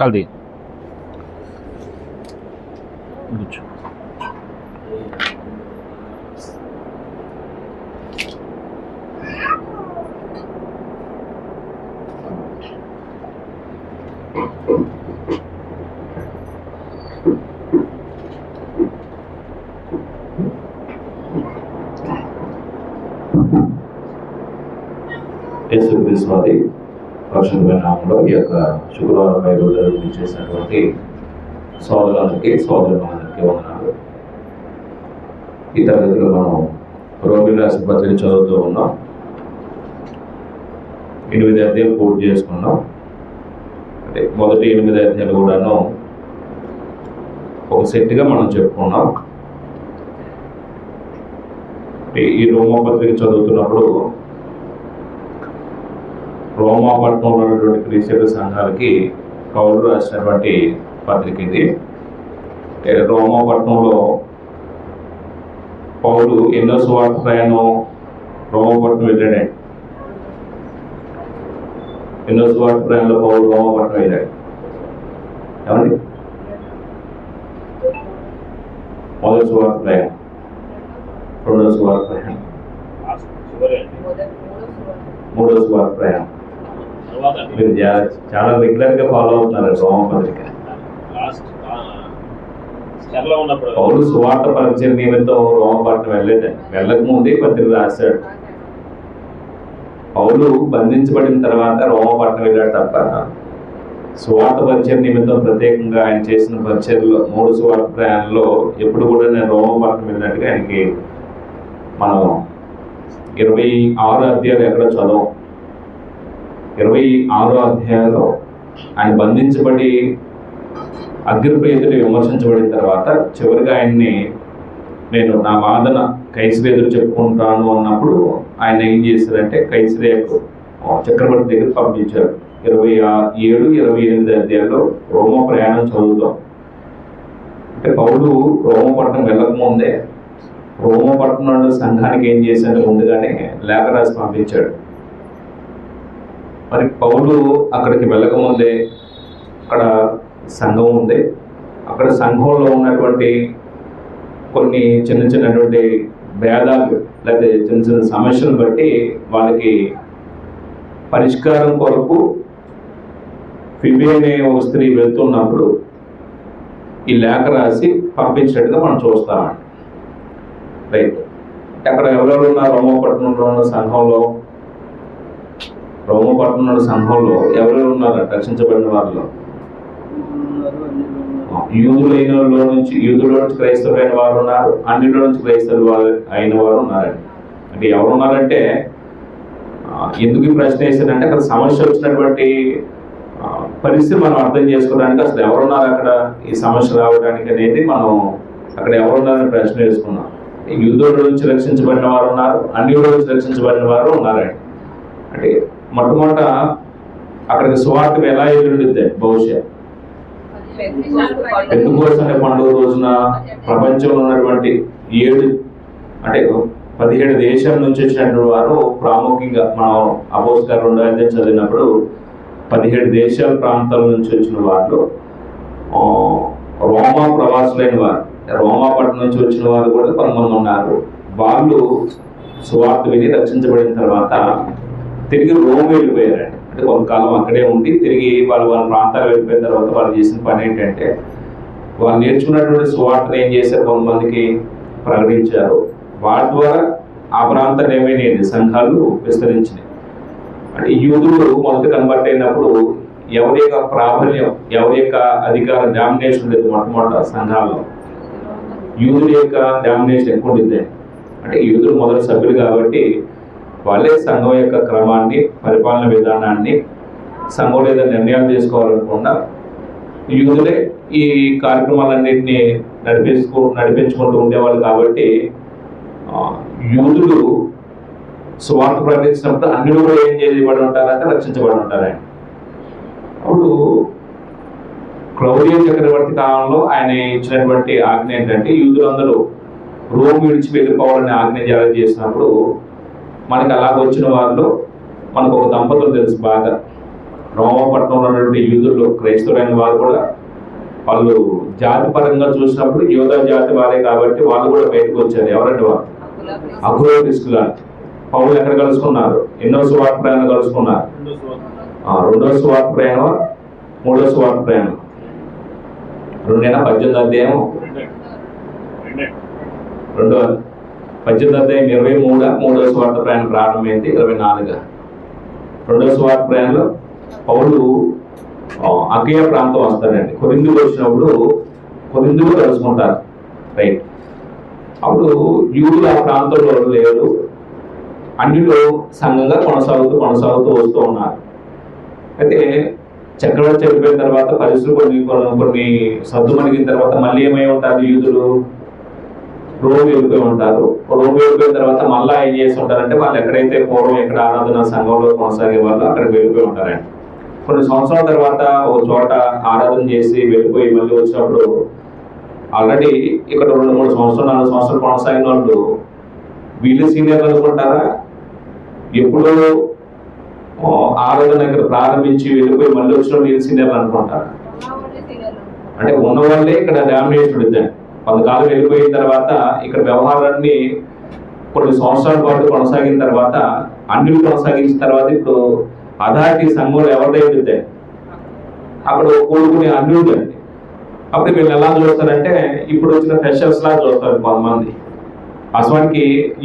కల్ది కూర్చో. యేసుక్రీస్తు వారి పరిశుద్ధమైన నామములో ఈ యొక్క శుక్రవారం రోజు చేసినటువంటి సోదరులందరికీ సోదరులందరికీ వందనాలు. ఈ తరగతిలో మనం రోమిల రాసిన పత్రిక చదువుతూ ఉన్నాం. 8 అధ్యాయాలు పూర్తి చేసుకున్నాం. అంటే మొదటి 8 అధ్యాయాలు కూడాను ఒక సెట్గా మనం చెప్పుకున్నాం. ఈ రోమా పత్రిక చదువుతున్నప్పుడు రోమా పట్టణంలో ఉన్నటువంటి క్రైస్తవ సంఘాలకి పౌలు రాసినటువంటి పత్రిక ఇది. రోమా పట్టణంలో పౌలు ఎన్నో సువార్త ప్రయాణం రోమా పట్టణం వెళ్ళాడండి. ఎన్నో సువార్త ప్రయాణంలో పౌలు రోమా పట్టణం వెళ్ళాడు. ఏమండి? మొదటి సువార్త ప్రయాణం, రెండో సువార్త ప్రయాణం, మూడో సువార్త ప్రయాణం. మీరు చాలా రెగ్యులర్ గా ఫాలో అవుతున్నారు రోమా పత్రిక. పౌలు సువార్త పరిచయం నిమిత్తం రోమా పట్టణం వెళ్ళలేదండి. వెళ్ళక ముందే పత్రిక రాశాడు. పౌలు బంధించబడిన తర్వాత రోమా పట్టణం వెళ్ళాడు తప్ప సువార్త పరిచయం నిమిత్తం ప్రత్యేకంగా ఆయన చేసిన పరిచయంలో 3 సువార్త ప్రయాణంలో ఎప్పుడు కూడా నేను రోమా పట్టణం వెళ్ళినట్టుగా ఆయనకి మనం 26 అధ్యాయాలు ఎక్కడ చదవం. 26 అధ్యాయాల్లో ఆయన బంధించబడి అగ్రిప్ప ఎదురు విమర్శించబడిన తర్వాత చివరిగా ఆయన్ని నేను నా వాదన కైసరు ఎదురు చెప్పుకుంటాను అన్నప్పుడు ఆయన ఏం చేశారంటే కైసరేకు చక్రవర్తి దగ్గర పంపించారు. 27, 28 అధ్యాయాల్లో రోమా ప్రయాణం చదువుతాం. అంటే పౌలు రోమా పట్టణం వెళ్ళకముందే రోమా పట్టణంలో సంఘానికి ఏం చేశాడు, ముందుగానే లేఖ రాసి పంపించాడు. మరి పౌలు అక్కడికి వెళ్ళకముందే అక్కడ సంఘం ఉంది. అక్కడ సంఘంలో ఉన్నటువంటి కొన్ని చిన్నటువంటి భేదాలు లేదా చిన్న సమస్యలను బట్టి వాళ్ళకి పరిష్కారం కొరకు ఫిబే అనే ఒక స్త్రీ వెళ్తున్నప్పుడు ఈ లేఖ రాసి పంపించినట్టుగా మనం చూస్తామండి. రైట్. అక్కడ ఎవరెవరు ఉన్నారు రోమపట్నంలో ఉన్న సంఘంలో? రోమపట్నంలో సంఘంలో ఎవరెవరు ఉన్నారు రక్షించబడిన వారిలో? యూదులో నుంచి క్రైస్తవులైన వారు ఉన్నారు, అన్నిలో నుంచి క్రైస్తవులు అయిన వారు ఉన్నారండి. అంటే ఎవరు ఉన్నారంటే ఎందుకు ఈ ప్రశ్న వేసారంటే అక్కడ సమస్య వచ్చినటువంటి పరిస్థితి మనం అర్థం చేసుకోవడానికి అసలు ఎవరున్నారు అక్కడ ఈ సమస్య రావడానికి అనేది మనం అక్కడ ఎవరున్నారని ప్రశ్న వేసుకున్నాం. యూదుల నుంచి రక్షించబడిన వారు ఉన్నారు, అన్యుల నుంచి రక్షించబడిన వారు ఉన్నారండి. అంటే మొట్టమొదట అక్కడికి సువార్త ఎలా ఎదురుండిద్ది? బహుశా పెంతెకోస్తు పండుగ రోజున ప్రపంచంలో ఉన్నటువంటి 17 దేశాల నుంచి వచ్చినటువంటి వారు ప్రాముఖ్యంగా మనం అపోస్తలుల 2వ అధ్యాయం చదివినప్పుడు 17 దేశాల ప్రాంతాల నుంచి వచ్చిన వారు రోమా ప్రవాసులైన వారు, రోమా పట్టణం నుంచి వచ్చిన వారు కూడా కొంతమంది ఉన్నారు. వాళ్ళు సువార్త విని రక్షించబడిన తర్వాత తిరిగి రోమ్ వెళ్ళిపోయారండి. అంటే కొంతకాలం అక్కడే ఉండి తిరిగి వాళ్ళ ప్రాంతాలు వెళ్ళిపోయిన తర్వాత వాళ్ళు చేసిన పని ఏంటంటే వాళ్ళు నేర్చుకున్నటువంటి సువార్తను ఏం చేశారు, కొంతమందికి ప్రకటించారు. వాటి ద్వారా ఆ ప్రాంతాలు ఏమైనా సంఘాలు విస్తరించినాయి. అంటే యూదులు మొదట కన్వర్ట్ అయినప్పుడు ఎవరి యొక్క ప్రాబల్యం, ఎవరి యొక్క అధికార డామినేషన్ లేదు. మొట్టమొదట సంఘాల్లో యూదుల యొక్క డామినేషన్ ఎక్కువ ఉంటుంది. అంటే యూదులు మొదటి సభ్యులు కాబట్టి వాళ్ళే సంఘం యొక్క క్రమాన్ని, పరిపాలన విధానాన్ని, సంఘం లేదా నిర్ణయాలు తీసుకోవాలనుకుండా యూదులే ఈ కార్యక్రమాలన్నింటినీ నడిపించుకుంటూ ఉండేవాళ్ళు. కాబట్టి యూదులు సువార్త ప్రకటించినప్పుడు అన్యులు కూడా ఏం చేయబడి ఉంటారంటే రక్షించబడి ఉంటారండి. అప్పుడు క్లౌడియన్ చక్రవర్తి కాలంలో ఆయన ఇచ్చినటువంటి ఆజ్ఞ ఏంటంటే యూదులందరూ రోమ్ విడిచి వెళ్ళిపోవాలని ఆజ్ఞ జారీ చేసినప్పుడు మనకి అలాగ వచ్చిన వారిలో మనకు ఒక దంపతులు తెలుసు బాగా, రోమపట్నంలో ఉన్నటువంటి యూదులు క్రైస్తవులైన వారు కూడా వాళ్ళు జాతి పరంగా చూసినప్పుడు యోధా జాతి వారే కాబట్టి వాళ్ళు కూడా బయటకు వచ్చారు. ఎవరంటే వాళ్ళు అకులోపిస్తులు గారు. పౌలు ఎక్కడ కలుసుకున్నారు? ఎన్నో సువార్త ప్రయాణం కలుసుకున్నారు. రెండో సువార్త ప్రయాణం, మూడో సువార్త ప్రయాణం, 18వ అధ్యాయం, 18వ అధ్యాయం 23, మూడో సువార్త ప్రయాణం ప్రారంభమైంది 24. రెండో సువార్త ప్రయాణంలో పౌలు అకయ ప్రాంతం వస్తాడండి. కొరింథీకి వచ్చినప్పుడు కొరింథీలో కలుసుకుంటారు, రైట్? అప్పుడు యూదులు ఆ ప్రాంతంలో లేరు, అన్నిలో సంఘంగా కొనసాగుతూ వస్తూ ఉన్నారు. అయితే చక్రవర్తి చనిపోయిన తర్వాత పరిస్థితులు కొన్ని సర్దుమణిగిన తర్వాత మళ్ళీ ఏమై ఉంటారు? యూదులు రోమ్ వెళ్ళిపోయి ఉంటారు. రోమ్ వెళ్ళిపోయిన తర్వాత మళ్ళీ ఏం చేసి ఉంటారంటే వాళ్ళు ఎక్కడైతే పూర్వం ఎక్కడ ఆరాధన సంఘంలో కొనసాగే వాళ్ళు అక్కడికి వెళ్ళిపోయి ఉంటారండి. కొన్ని సంవత్సరాల తర్వాత ఒక చోట ఆరాధన చేసి వెళ్ళిపోయి మళ్ళీ వచ్చినప్పుడు ఆల్రెడీ ఇక్కడ 2-3 సంవత్సరాలు 4 సంవత్సరాలు కొనసాగిన వాళ్ళు వీళ్ళు సీనియర్లు అనుకుంటారా? ఎప్పుడో ఆరాధన ఇక్కడ ప్రారంభించి వెళ్ళిపోయి మళ్ళీ వచ్చిన వీళ్ళు సీనియర్లు అనుకుంటారా? అంటే ఉన్న వాళ్ళే ఇక్కడ డామినేషన్ ఇద్దండి. కొంతకాలం వెళ్ళిపోయిన తర్వాత ఇక్కడ వ్యవహారాన్ని కొన్ని సంవత్సరాల పాటు కొనసాగిన తర్వాత అన్ని కొనసాగించిన తర్వాత ఇప్పుడు అథారిటీ సంఘంలో ఎవరిదై ఉంటే అక్కడ కూడుకునే అన్యుడు అండి. అప్పుడు వీళ్ళు ఎలా చూస్తారంటే ఇప్పుడు వచ్చిన ఫ్రెషర్స్ లా చూస్తారు కొంతమంది. అసలు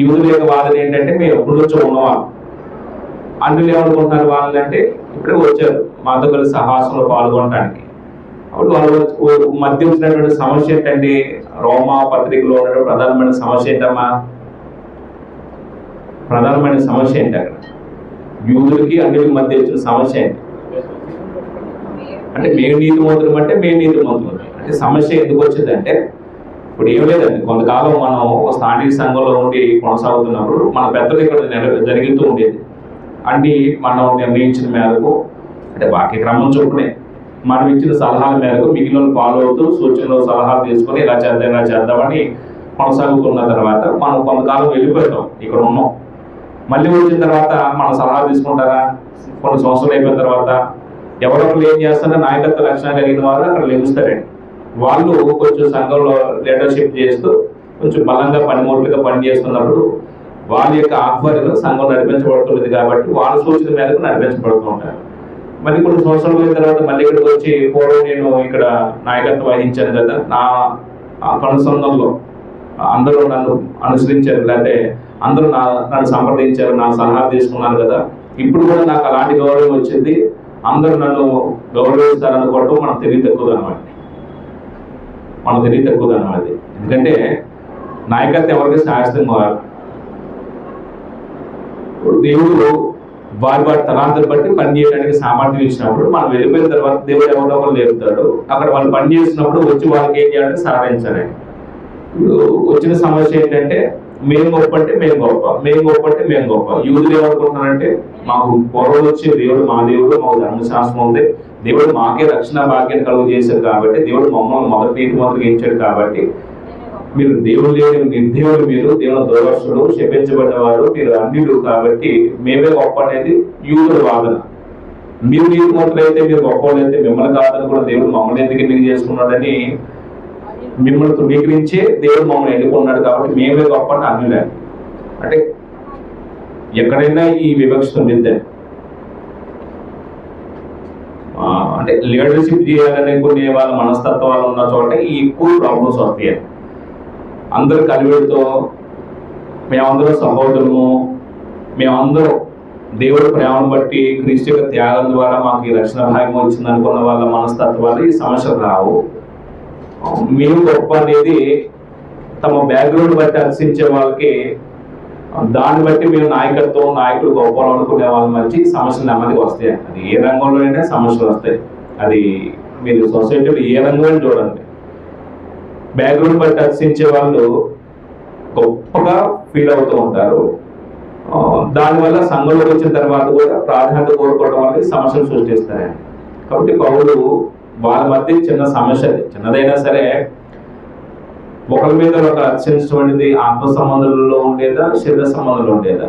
యూదుల యొక్క వాదన ఏంటంటే మేము ఎప్పుడు నుంచో ఉన్నవాళ్ళు, అన్యులు ఏమనుకుంటున్నారు వాళ్ళని అంటే ఇప్పుడే వచ్చారు మాతో కలిసి సహాసంలో పాల్గొనడానికి. అప్పుడు వాళ్ళు మధ్య వచ్చినటువంటి సమస్య ఏంటంటే రోమా పత్రికలో ఉన్నటువంటి ప్రధానమైన సమస్య ఏంటమ్మా? ప్రధానమైన సమస్య ఏంటి అక్కడ? యూదులకి అన్నిటికి మధ్య వచ్చిన సమస్య ఏంటి అంటే మేము నీతిమంతులం అంటే మేము నీతిమంతులం అంటే సమస్య ఎందుకు వచ్చిందంటే ఇప్పుడు ఏం లేదండి. కొంతకాలం మనం స్థానిక సంఘంలో ఉండి కొనసాగుతున్నప్పుడు మన పెద్దలు ఇక్కడ జరుగుతూ ఉండేది. అన్ని మనం నిర్ణయించిన మేరకు అంటే వాక్య క్రమం చొప్పునే మనం ఇచ్చిన సలహాల మేరకు మిగిలిన ఫాలో అవుతూ సూచనలు సలహాలు తీసుకొని ఇలా చేద్దామని కొనసాగుతున్న తర్వాత మనం కొంతకాలం వెళ్ళిపోతాం, ఇక్కడ ఉన్నాం. మళ్ళీ వచ్చిన తర్వాత మన సలహా తీసుకుంటారా? కొన్ని సంవత్సరాలు అయిపోయిన తర్వాత ఎవరొకరు ఏం చేస్తారో నాయకత్వ లక్షణాలు కలిగిన వారు అక్కడ లెగుస్తారండి. వాళ్ళు కొంచెం సంఘంలో లీడర్షిప్ చేస్తూ కొంచెం బలంగా పనిముట్లుగా పనిచేస్తున్నప్పుడు వాళ్ళ యొక్క ఆధ్వర్యంలో సంఘం నడిపించబడుతుంది కాబట్టి వాళ్ళ సూచన మేరకు నడిపించబడుతూ ఉంటారు. మళ్ళీ కొన్ని సంవత్సరాలు అయిన తర్వాత మళ్ళీ ఇక్కడికి వచ్చి పూర్వం నేను ఇక్కడ నాయకత్వం వహించాను కదా, నా కనుసంధంలో అందరూ నన్ను అనుసరించారు, లేకపోతే అందరూ నన్ను సంప్రదించారు, నా సలహా తీసుకున్నారు కదా, ఇప్పుడు కూడా నాకు అలాంటి గౌరవం వచ్చింది, అందరూ నన్ను గౌరవిస్తారనుకోవటం మనం తెలివి తక్కువదనమాట. ఎందుకంటే నాయకత్వం ఎవరికి శాస్త్రం కాదు. దేవుడు వారి తలాంతలు బట్టి పనిచేయడానికి సామర్థ్యం ఇచ్చినప్పుడు మనం వెళ్ళిపోయిన తర్వాత దేవుడు ఎవరో ఒకరు లేపుతాడు. అక్కడ వాళ్ళు పని చేసినప్పుడు వచ్చి వాళ్ళకి ఏం చేయాలంటే సహకరించాలి. ఇప్పుడు వచ్చిన సమస్య ఏంటంటే మేము గొప్ప అంటే మేము గొప్ప. యూదులు ఏమనుకుంటున్నారంటే మాకు పూర్వం వచ్చే దేవుడు మా దేవుడు, మాకు ధర్మశాస్త్రం ఉంది, దేవుడు మాకే రక్షణ భాగ్యాన్ని కలుగు చేశారు కాబట్టి, దేవుడు మమ్మల్ని మొదటి నీతిమంతులుగా ఇచ్చాడు కాబట్టి మీరు దేవుడు లేని నిర్దేవుడు, మీరు దేవుని దోషులు, శపించబడిన వారు, మీరు అన్యులు కాబట్టి మేమే గొప్ప అనేది యూదుల వాదన. మీరు నీతిమంతులు అయితే, మీరు గొప్పవాళ్ళు అయితే మిమ్మల్ని కాదని కూడా దేవుడు మమ్మల్ని ఎందుకు ఎన్నిక చేసుకున్నాడని మిమ్మల్ని ధృవీకరించే దేవుడు మమ్మల్ని ఎన్నుకున్నాడు కాబట్టి మేమే గొప్ప అని అన్యులే. అంటే ఎక్కడైనా ఈ వివక్ష ఉండిద్దే. అంటే లీడర్షిప్ చేయాలనే కొన్ని వాళ్ళ మనస్తత్వాలు ఉన్న చోట ఈ ఎక్కువ ప్రాబ్లమ్స్ వస్తాయి. అందరు కలివిడితో మేమందరం సహోదరుము, మేమందరం దేవుడి ప్రేమను బట్టి క్రీస్తు యొక్క త్యాగం ద్వారా మాకు ఈ రక్షణ భాగ్యం వచ్చింది అనుకున్న వాళ్ళ మనస్తత్వాలు ఈ సమస్యలు రావు. మేము గొప్ప అనేది తమ బ్యాక్గ్రౌండ్ బట్టి హర్షించే వాళ్ళకి, దాన్ని బట్టి మేము నాయకులు గొప్ప అనుకునే వాళ్ళ మంచి సమస్యలు నెమ్మదిగా వస్తాయి. అది ఏ రంగంలోనైనా సమస్యలు వస్తాయి. అది మీరు సొసైటీలో ఏ రంగంలో చూడండి, బ్యాక్గ్రౌండ్ బట్టి హర్షించే వాళ్ళు గొప్పగా ఫీల్ అవుతూ ఉంటారు. దానివల్ల సంఘంలోకి వచ్చిన తర్వాత కూడా ప్రాధాన్యత కోరుకోవడం వల్ల సమస్యలు సృష్టిస్తారండి. కాబట్టి పౌరులు వాళ్ళ మధ్య చిన్న సమస్య, చిన్నదైనా సరే ఒకరి మీద ఒక హర్షించడం అనేది ఆత్మ సంబంధంలో ఉండేదా, శరీర సంబంధంలో ఉండేదా?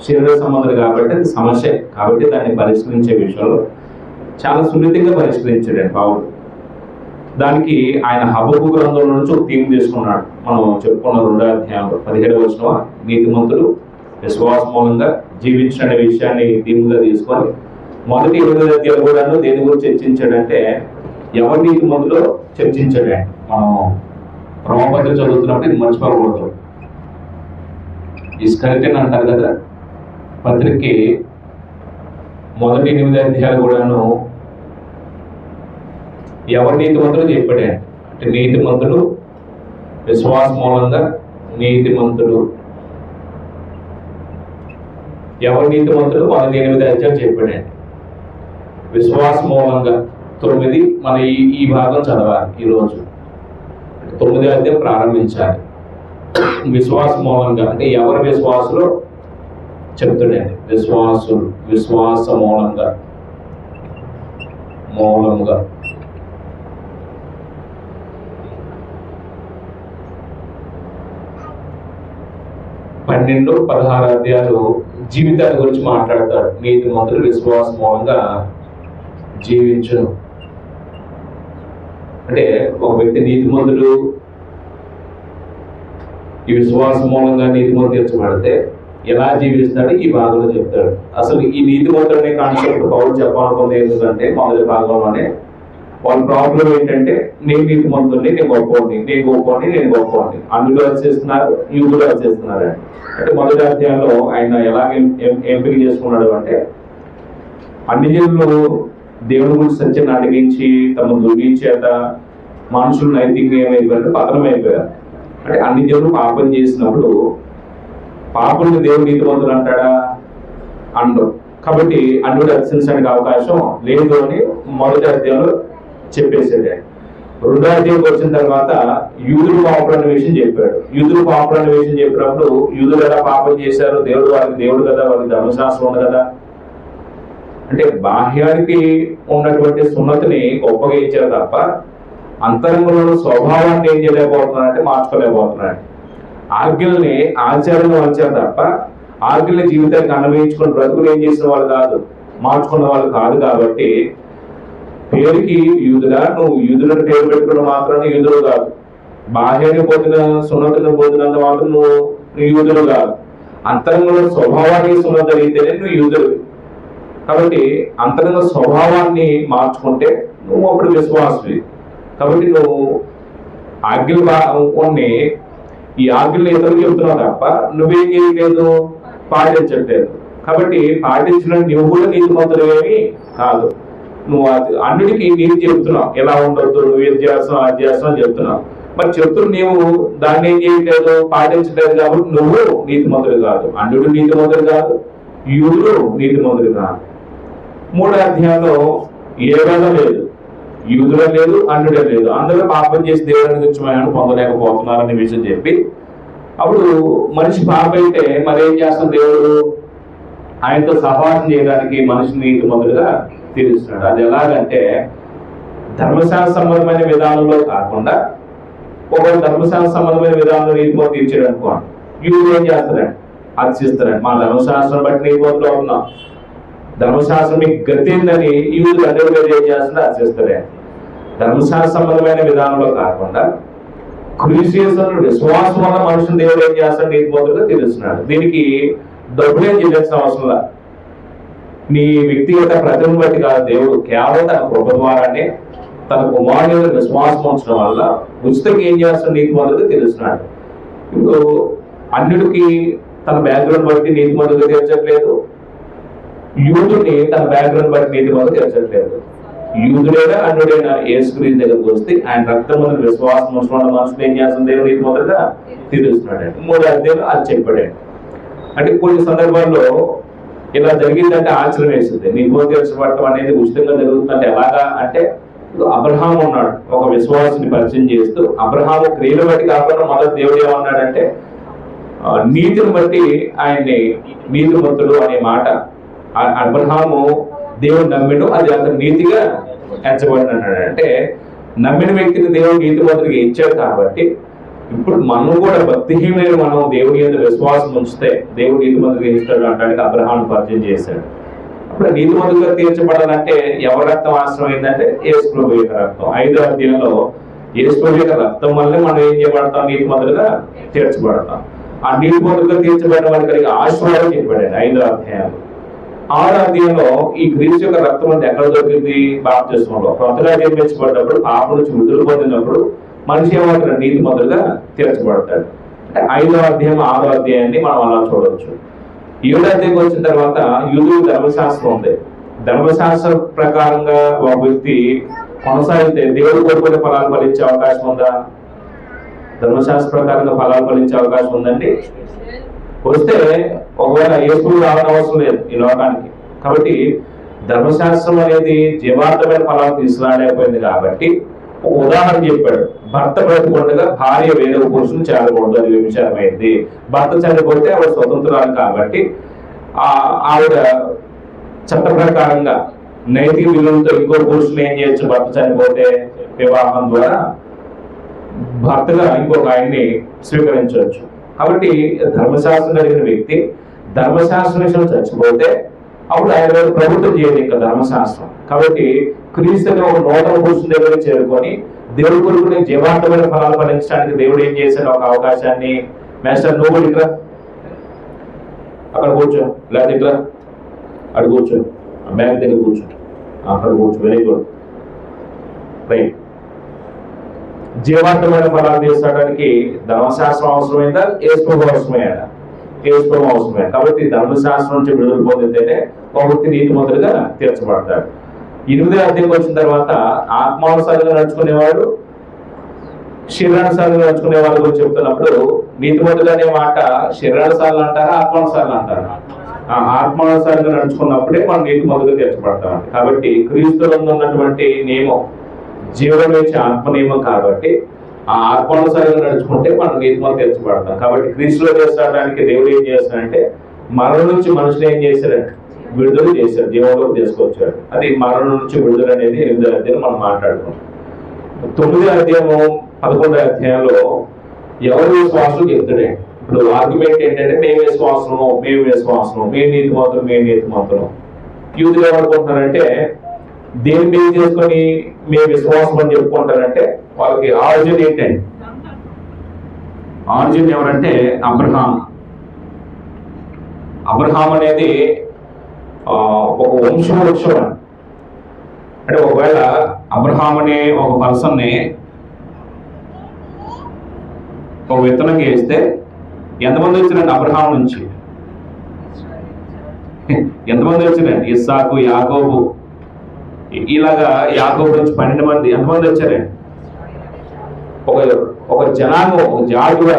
శరీర సంబంధాలు కాబట్టి అది సమస్య. కాబట్టి దాన్ని పరిష్కరించే విషయంలో చాలా సున్నితంగా పరిష్కరించాడు పౌలు. దానికి ఆయన హబక్కు గ్రంథంలో నుంచి ఒక థీమ్ తీసుకున్నాడు. మనం చెప్పుకున్న 2వ అధ్యాయంలో 17వ వచనం, నీతిమంతులు విశ్వాస మూలంగా జీవించిన విషయాన్ని థీమ్గా తీసుకొని మొదటి 8 అధ్యాయాలు కూడాను దేని గురించి చర్చించాడంటే ఎవరి నీతిమంతులో చర్చించాడు. మనం రోమపత్రిక చదువుతున్నప్పుడు ఇది మర్చిపోకూడదు. ఇస్కరియోతు అంటారు కదా, పత్రికకి మొదటి 8 అధ్యాయాలు కూడాను ఎవరి నీతిమంతులు చెప్పాడు అంటే నీతిమంతులు విశ్వాస మూలంగా నీతిమంతులు ఎవరి నీతిమంతులు మొదటి 8 అధ్యాయాలు చెప్పాడు. విశ్వాస మూలంగా 9 మన ఈ భాగం చదవాలి. ఈరోజు 9వ అధ్యాయం ప్రారంభించాలి. విశ్వాస మూలంగా అంటే ఎవరి విశ్వాసులో చెప్తాడండి. విశ్వాస మూలంగా 12-16 అధ్యాయాలు జీవితాల గురించి మాట్లాడతాడు. నీతిమంతులు విశ్వాస మూలంగా జీవించును అంటే ఒక వ్యక్తి నీతిమంతుడు ఈ విశ్వాస మూలంగా నీతిమంతుడు తీర్చబడితే ఎలా జీవిస్తాడు ఈ భాగంలో చెప్తాడు. అసలు ఈ నీతిమంతుడు అనే కాన్సెప్ట్ పౌలు చెప్పాలనుకుంది ఏంటంటే మొదటి భాగంలోనే వాళ్ళ ప్రాబ్లం ఏంటంటే నేను నీతిమంతుడిని, నేను గొప్పవాడిని అన్నిలో వచ్చేస్తున్నారు, యూదులు వచ్చేస్తున్నారు. అంటే మొదటి అధ్యాయంలో ఆయన ఎలాగ ఎంపిక చేసుకున్నాడు అంటే అన్ని జనులు దేవుని గురించి సత్యాన్ని అడిగించి తమ దుర్ని చేత మనుషులు నైతికంగా ఏమైపోయారు, పతనం అయిపోయారు. అంటే అన్ని జనులు పాపం చేసినప్పుడు పాపుల్ని దేవుడు నీతిమంతులు అంటాడా? అండు. కాబట్టి అన్నిటి రక్షించడానికి అవకాశం లేదు అని మొదటి అధ్యాయంలో చెప్పేసాడు. 2వ అధ్యాయంకి వచ్చిన తర్వాత యూదులు పాపులన్న విషయం చెప్పాడు. యూదులు పాపులన్న విషయం చెప్పినప్పుడు యూదులు ఎలా పాపం చేశారు, దేవుడు వారికి దేవుడు కదా, వారికి ధర్మశాస్త్రం ఉంది కదా. అంటే బాహ్యానికి ఉన్నటువంటి సున్నతిని గొప్పగా ఇచ్చారు తప్ప అంతరంగంలో స్వభావాన్ని ఏం చేయలేకపోతున్నారంటే మార్చుకోలేకపోతున్నాడు. ఆజ్ఞల్ని ఆచారంగా వచ్చారు తప్ప ఆజ్ఞల్ని జీవితానికి అన్వయించుకుని బ్రతుకులు ఏం చేసిన వాళ్ళు కాదు, మార్చుకున్న వాళ్ళు కాదు. కాబట్టి పేరుకి యూదుడా, నువ్వు యూదులను పేరు పెట్టుకున్న మాత్రాన్ని యూదులు కాదు. బాహ్యాన్ని పొందిన సున్నతిని పొందినంత మాత్రం నువ్వు యూదులు కాదు. అంతరంగంలో స్వభావాన్ని సున్నత అయితేనే నువ్వు యూదులు. కాబట్టి అంతరంగ స్వభావాన్ని మార్చుకుంటే నువ్వు అప్పుడు విశ్వాసవి. కాబట్టి నువ్వు ఆజ్ఞలు ఈ ఆజ్ఞలు ఇతరులు చెప్తున్నావు తప్ప నువ్వేం చేయలేదు, పాటించట్లేదు. కాబట్టి పాటించడానికి నువ్వు కూడా నీతిమంతుడేమీ కాదు. నువ్వు అన్నిటికీ నీవు చెప్తున్నావు, ఎలా ఉండొద్దు, నువ్వు ఏం చేస్తున్నావు, అది చేస్తున్నావు చెప్తున్నావు. మరి చెప్తున్నా నీవు దాన్ని ఏం చేయట్లేదు, పాటించట్లేదు. కాబట్టి నువ్వు నీతిమంతుడు కాదు, అన్యుడు నీతిమంతుడు కాదు, యూదుడు నీతిమంతుడు కాదు. 3వ అధ్యాయంలో ఏ భేదం లేదు, యూదుడే లేదు, అన్యుడే లేదు, అందరూ పాపం చేసి దేవుని గురించి మనం పొందలేకపోతున్నారనే విషయం చెప్పి అప్పుడు మనిషి పాప అయితే మరి ఏం చేస్తాడు, దేవుడు ఆయనతో సహవాసం చేయడానికి మనిషిని నీతిమంతుడుగా తీరుస్తున్నాడు. అది ఎలాగంటే ధర్మశాస్త్ర సంబంధమైన విధానంలో కాకుండా ఒక ధర్మశాస్త్ర సంబంధమైన విధానంలో నీతిమంతుడు తీర్చాడు అనుకోండి. యూదులు ఏం చేస్తారండి, అర్చిస్తారండి. మా ధర్మశాస్త్రం బట్టి నీతిమంతులు అవుతున్నాం, ధర్మశాస్త్రం మీకు గతిందని యూదులు అందరూ ఏం చేస్తుంటే అర్చిస్తారే. ధర్మశాస్త్ర సంబంధమైన విధానంలో కాకుండా క్రీస్తు విశ్వాసం వల్ల మనుషులు దేవుడు ఏం చేస్తాడు, నీతిమంతుడుగా తీరుస్తున్నాడు. దీనికి డబ్బులేం చేయాల్సిన అవసరం లేదు. నీ వ్యక్తిగత ప్రతిభను బట్టి కాదు, దేవుడు కేవలం తన కృప ద్వారానే తన కుమారుని విశ్వాసం ఉంచడం వల్ల ఉచితంగా ఏం చేస్తాడు, నీతిమంతుడుగా తెలుస్తున్నాడు. ఇప్పుడు అన్యుడికి తన బ్యాక్గ్రౌండ్ బట్టి నీతిమంతుడుగా తీర్చట్లేదు, యూదుని తన బ్యాక్గ్రౌండ్ బట్టి నీతిమంతుడు తీర్చట్లేదు. యూదుడైనా అన్యుడైనా యేసుక్రీస్తు దగ్గరకు వస్తే ఆయన రక్తం విశ్వాసం ఉంచడం మనుషులు ఏం చేస్తుంది, దేవుడు నీతిమంతుడుగా తీరుస్తున్నాడు. 3వ అధ్యాయంలో అది చెప్పాడు. అంటే కొన్ని సందర్భాల్లో ఇలా జరిగిందంటే ఆశ్చర్యం వేసింది. నీతిమంతుడు తీర్చబడటం అనేది ఉచితంగా జరుగుతుందంటే ఎలాగా అంటే, అబ్రహాం ఉన్నాడు ఒక విశ్వాసాన్ని పరిచయం చేస్తూ, అబ్రహాము క్రియలు బట్టి కాకుండా మొదటి దేవుడు ఏమన్నాడంటే నీతిని బట్టి ఆయన్ని నీతిమంతుడు అనే మాట. అబ్రహాము దేవుడు నమ్మిడు, అది అతను నీతిగా ఎంచబడిన అన్నాడు. అంటే నమ్మిన వ్యక్తిని దేవుడు నీతిమంతుడిగా ఇచ్చాడు. కాబట్టి ఇప్పుడు మనం కూడా భక్తిహీనమైన మనం దేవుడి మీద విశ్వాసం ఉంచితే దేవుడు నీతిమంతుడిగా ఇస్తాడు అనడానికి అబ్రహామును పరిచయం చేశాడు. ఇప్పుడు నీతిమంతులుగా తీర్చబడాలంటే ఎవరి రక్తం అవసరమైందంటే యేసుప్రభు యొక్క రక్తం. 5వ అధ్యాయంలో యేసుప్రభు యొక్క రక్తం వల్లే మనం ఏం చేయబడతాం, నీతిమంతులుగా తీర్చబడతాం. ఆ నీతిమంతులుగా తీర్చబడిన వారికి కలిగే ఆశీర్వాదం చెప్పబడింది 5వ అధ్యాయంలో. 6వ అధ్యాయంలో ఈ క్రీస్తు యొక్క రక్తం అంటే ఎక్కడ దొరికింది, బాప్తిస్మంలో. కొత్తగా జన్మించబడ్డప్పుడు, పాపం నుంచి విడుదల పొందినప్పుడు మనిషి ఏమంటారు, నీతిమంతులుగా తీర్చబడతాడు. అంటే 5వ అధ్యాయం 6వ అధ్యాయాన్ని మనం అలా చూడవచ్చు. 7వ అధ్యాయంకి వచ్చిన తర్వాత యూదుల ధర్మశాస్త్రం ఉంది. ధర్మశాస్త్ర ప్రకారంగా ఒక వ్యక్తి కొనసాగితే దేవుడు కోరుకునే ఫలాలు ఫలించే అవకాశం ఉందా? ధర్మశాస్త్ర ప్రకారంగా ఫలాలు ఫలించే అవకాశం ఉందండి. వస్తే ఒకవేళ యేసు రావడం అవసరం లేదు ఈ లోకానికి. కాబట్టి ధర్మశాస్త్రం అనేది జీవార్థమైన ఫలాలు తీసుకురాలేకపోయింది. కాబట్టి ఒక ఉదాహరణ చెప్పాడు. భర్త బ్రతికుండగా భార్య వేరే పురుషుని చేరకూడదు, అది వ్యభిచారమైంది. భర్త చనిపోతే ఆవిడ స్వతంత్రాలు కాబట్టి ఆవిడ చట్ట ప్రకారంగా నైతిక విలువలతో ఇంకో పురుషుని ఏం చేయొచ్చు, భర్త చనిపోతే వివాహం ద్వారా భర్తగా ఇంకొక ఆయన్ని స్వీకరించవచ్చు. కాబట్టి ధర్మశాస్త్రం కలిగిన వ్యక్తి ధర్మశాస్త్రం విషయం చచ్చిపోతే అప్పుడు ఆయన ప్రభుత్వం చేయదు ఇంకా ధర్మశాస్త్రం. కాబట్టి క్రీస్తుని ఒక నూతన పురుషుని దగ్గర చేరుకొని దేవుడి కొరకు జీవార్థమైన ఫలాలు ఫలించడానికి దేవుడు ఏం చేశాడు, ఒక అవకాశాన్ని. మాస్టర్ నువ్వు కూడా ఇక్కడ అక్కడ కూర్చో, లేదా ఇక్కడ అక్కడ కూర్చో, బ్యాగ్ దగ్గర కూర్చో, అక్కడ కూర్చో. Very good, right. జీవార్థమైన ఫలాలు తీర్చడానికి ధర్మశాస్త్రం అవసరమైందా, యేసుప్రభు అవసరమయ్యాడా? యేసుప్రభు అవసరమైంది. కాబట్టి ధర్మశాస్త్రం నుంచి విడుదల పొందితేనే ఒక వ్యక్తి నీతిమంతులుగా తీర్చబడతాడు. 8వ అధ్యాయంకి వచ్చిన తర్వాత ఆత్మానుసారంగా నడుచుకునేవాడు, శరీరానుసారంగా నడుచుకునే వాళ్ళ గురించి చెప్తున్నప్పుడు నీతిమంతులు అనే మాట శరీరానుసారాలు అంటారా, ఆత్మానుసారాలు అంటారా? ఆత్మానుసారంగా నడుచుకున్నప్పుడే మనం నీతిమంతులుగా తీర్చబడతాం. కాబట్టి క్రీస్తులో ఉన్నటువంటి నియమం జీవనం ఇచ్చే ఆత్మ నియమం. కాబట్టి ఆ ఆత్మానుసారంగా నడుచుకుంటే మనం నీతిమంతులు తీర్చబడతాం. కాబట్టి క్రీస్తులో చేర్చడానికి దేవుడు ఏం చేస్తాడంటే మరణం నుంచి మనుషులు ఏం చేశారంటే విడుదల చేశారు, జీవంలోకి తీసుకొచ్చాడు. అది మరణం నుంచి విడుదల అనేది 8వ అధ్యాయం మనం మాట్లాడుకున్నాం. 9వ అధ్యాయము 11వ అధ్యాయంలో ఎవరు విశ్వాసం చెప్తాడే. ఇప్పుడు ఆర్గ్యుమెంట్ ఏంటంటే మేము విశ్వాసము, మేము విశ్వాసము, మేము నీతిమంతులు, మేము నీతిమంతులు. యూదులు ఏమనుకుంటున్నారంటే దేని మీద చేసుకొని మేము విశ్వాసం అని చెప్పుకుంటారంటే వాళ్ళకి ఆరిజిన్ ఏంటండి, ఆరిజిన్ ఎవరంటే అబ్రహాం. అబ్రహాం అనేది ఒక వంశవృక్షం. అంటే ఒకవేళ అబ్రహాం అనే ఒక పర్సన్ని ఒక విత్తనం వేస్తే ఎంతమంది వచ్చినండి అబ్రహాం నుంచి? ఎంతమంది వచ్చినండి? ఇస్సాకు, యాకోబు, ఇలాగా యాకోబు నుంచి 12 మంది. ఎంతమంది వచ్చారండి? ఒక జనాంగం, ఒక జాతుగా.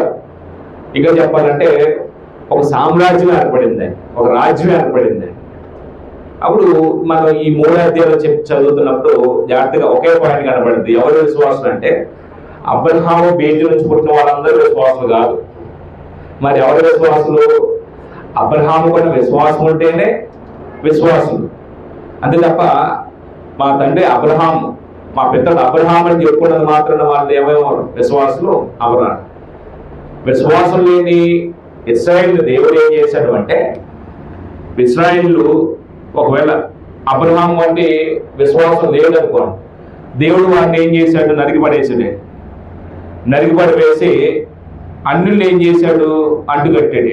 ఇంకా చెప్పాలంటే ఒక సామ్రాజ్యం ఏర్పడింది, ఒక రాజ్యం ఏర్పడింది. అప్పుడు మనం ఈ 3వ అధ్యాయంలో చదువుతున్నప్పుడు జాగ్రత్తగా ఒకే పాయింట్ కనబడింది. ఎవరు విశ్వాసులు అంటే అబ్రహాము బీజం నుంచి పుట్టిన వాళ్ళందరూ విశ్వాసులు కాదు. మరి ఎవరు విశ్వాసులు? అబ్రహాము కూడా విశ్వాసం ఉంటేనే విశ్వాసులు. అంతే తప్ప మా తండ్రి అబ్రహాము, మా పితడు అబ్రహాం అని చెప్పుకున్నది మాత్రం వాళ్ళు ఏమేమో విశ్వాసులు అవరా. విశ్వాసం లేని ఇశ్రాయేలు దేవుడు ఏం చేశాడు అంటే, ఇశ్రాయేలు ఒకవేళ అబ్రహాం వంటి విశ్వాసం లేదనుకోండి, దేవుడు వాడిని ఏం చేశాడు? నరికిపడేసాడు. నరికిపడివేసి అన్యుల్ని ఏం చేశాడు? అడ్డుకట్టాడు.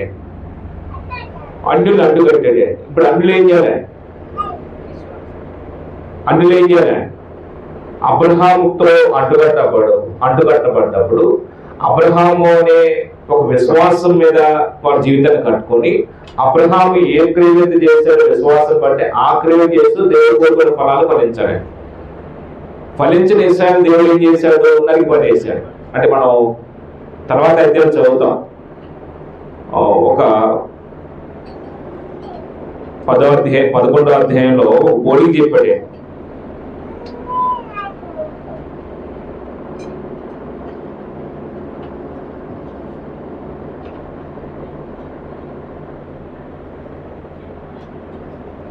అన్యుల్ని అడ్డుకట్టాడు. ఇప్పుడు అన్యులు ఏం చేయాలి? అన్యులు ఏం చేయాలి? అబ్రహాముతో అడ్డుకట్టబడ్డప్పుడు అబ్రహాము అనే ఒక విశ్వాసం మీద వారి జీవితాన్ని కట్టుకొని అబ్రహాము ఏ క్రియ చేశాడో విశ్వాసం బట్టి ఆ క్రియ చేస్తూ దేవుడు కోరుకున్న ఫలాలు ఫలించాడు. ఫలించిన ఇశ్రాయేలు దేవుడు ఏం చేశాడు? నరికిపడేశాడు. అంటే మనం తర్వాత అధ్యాయం చదువుతాం. ఒక 11వ అధ్యాయంలో పోలిక చెప్పాడు.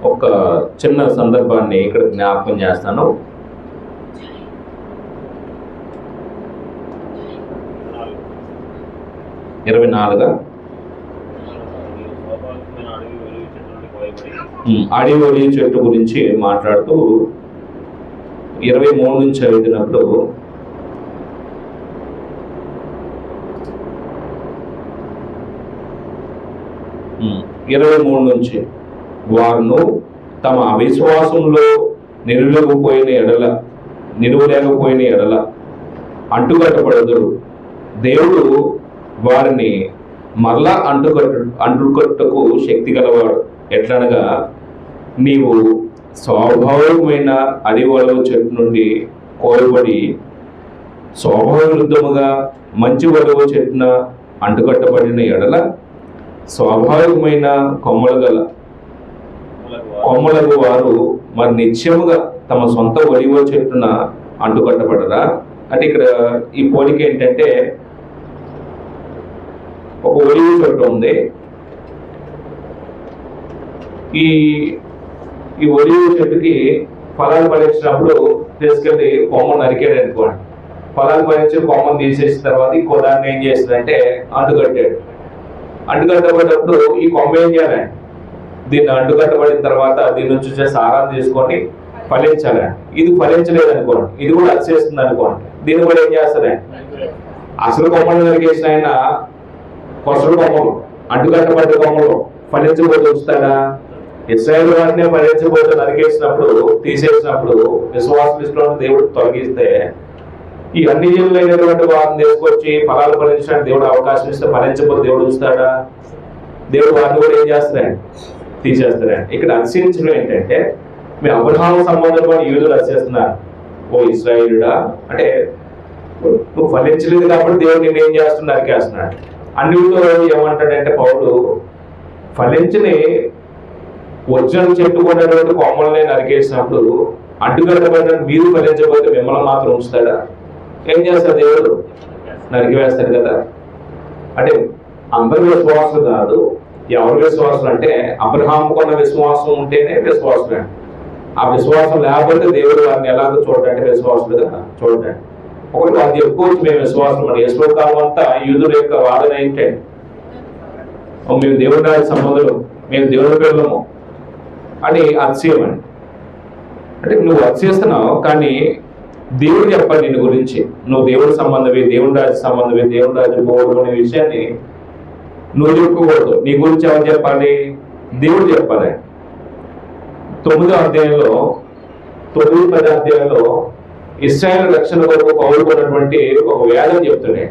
ఒక చిన్న సందర్భాన్ని ఇక్కడ జ్ఞాపకం చేస్తాను. ఇరవై 24 అడివలి చెట్టు గురించి మాట్లాడుతూ 23 నుంచి చదివినప్పుడు, నుంచి వారును తమ అవిశ్వాసంలో నిలువలేకపోయిన ఎడల అంటుకట్టబడదురు. దేవుడు వారిని మరలా అంటుకట్టుకు శక్తి గలవాడు. ఎట్లనగా, నీవు స్వాభావికమైన అడివలవ చెట్టు నుండి కోయబడి స్వభావ విరుద్ధముగా మంచి వలవ చెట్టున అంటుకట్టబడిన ఎడల స్వాభావికమైన కొమ్మలకు వారు మరి నిత్యముగా తమ సొంత ఒలివ చెట్టున అంటుకట్టబడరా? అంటే ఇక్కడ ఈ పోలిక ఏంటంటే, ఒక ఒలివ చెట్టు ఉంది. ఈ ఒలివ చెట్టుకి ఫలాలు ఫలించినప్పుడు తీసుకెళ్ళి కొమ్మను నరికాడు అనుకోండి. ఫలాలు ఫలించి కొమ్మను తీసేసిన తర్వాత ఈ కొదాన్ని ఏం చేసిందంటే అంటుకట్టాడు. అంటుకట్టబడినప్పుడు ఈ కొమ్మ ఏం చేయాలండి? దీన్ని అంటుకట్టబడిన తర్వాత దీని నుంచి వచ్చే సారాన్ని తీసుకొని ఫలించాలండి. ఇది ఫలించలేదు అనుకోండి, ఇది కూడా అతిచేస్తుంది అనుకోండి, దీన్ని కూడా ఏం చేస్తారండి? అసలు కొమ్మలు నరికేసిన ఆయన కొసలు కొమ్మలు, అంటుకట్టబడ్డ కొమ్మలు ఫలించబోతూ ఉంచుతాడా? ఇశ్రాయేలు వారిని ఫలించబోతూ నరికేసినప్పుడు, తీసేసినప్పుడు విశ్వాస లిస్టులో దేవుడు తొలగిస్తే ఈ అన్ని జీవులైనటువంటి వారిని తీసుకొచ్చి ఫలాలు ఫలించడానికి దేవుడు అవకాశం ఇస్తే ఫలించబోతు దేవుడు ఉంచుతాడా? దేవుడు వారిని కూడా ఏం చేస్తాడండి? తీసేస్తాడండి. ఇక్కడ అతిశయించడం ఏంటంటే, మీ అబ్రహాము సంబంధమైన యూదులు అతిశేస్తున్నారు. ఓ ఇశ్రాయేలుడా, అంటే నువ్వు ఫలించలేదు కాబట్టి దేవుడు నేను ఏం చేస్తున్నా నరికేస్తున్నాడు. అన్నిటితో ఏమంటాడంటే పౌలు, ఫలించని ఒరిజినల్ చెట్టుకున్నటువంటి కొమ్మల్ని నరికేసినప్పుడు అడ్డుకట్టబడిన మీరు ఫలించబోతే మిమ్మల్ని మాత్రం ఉంచుతాడా? ఏం చేస్తాడు? దేవుడు నరికివేస్తాడు కదా. అంటే అందరు విశ్వాసం కాదు. ఎవరు విశ్వాసం అంటే అబ్రహాముకున్న విశ్వాసం ఉంటేనే విశ్వాసమే. ఆ విశ్వాసం లేకపోతే దేవుడు వారిని ఎలాగో చూడండి విశ్వాసులుగా చూడండి. ఒకటి వాళ్ళు చెప్పుకోవచ్చు, మేము విశ్వాసం అని. యేసు కాలం అంతా యూదుల యొక్క వాదన ఏంటంటే, మేము దేవుడి రాజు సంబంధులు, మేము దేవుడి పిల్లము అని అతిశయం అండి. అంటే నువ్వు అతిశయిస్తున్నావు, కానీ దేవుడు చెప్పాలి నిన్ను గురించి, నువ్వు దేవుడి సంబంధమే, దేవుడి రాజు సంబంధమే, దేవుడి రాజు పోవడం అనే విషయాన్ని నువ్వు చెప్పుకోకూడదు. నీ గురించి ఎవరు చెప్పాలి? దేవుడు చెప్పాలి. 9వ అధ్యాయంలో 9-10 అధ్యాయంలో ఇశ్రాయేలు రక్షణ కొరకు పౌరుకున్నటువంటి ఒక వ్యాధిని చెప్తున్నాయి.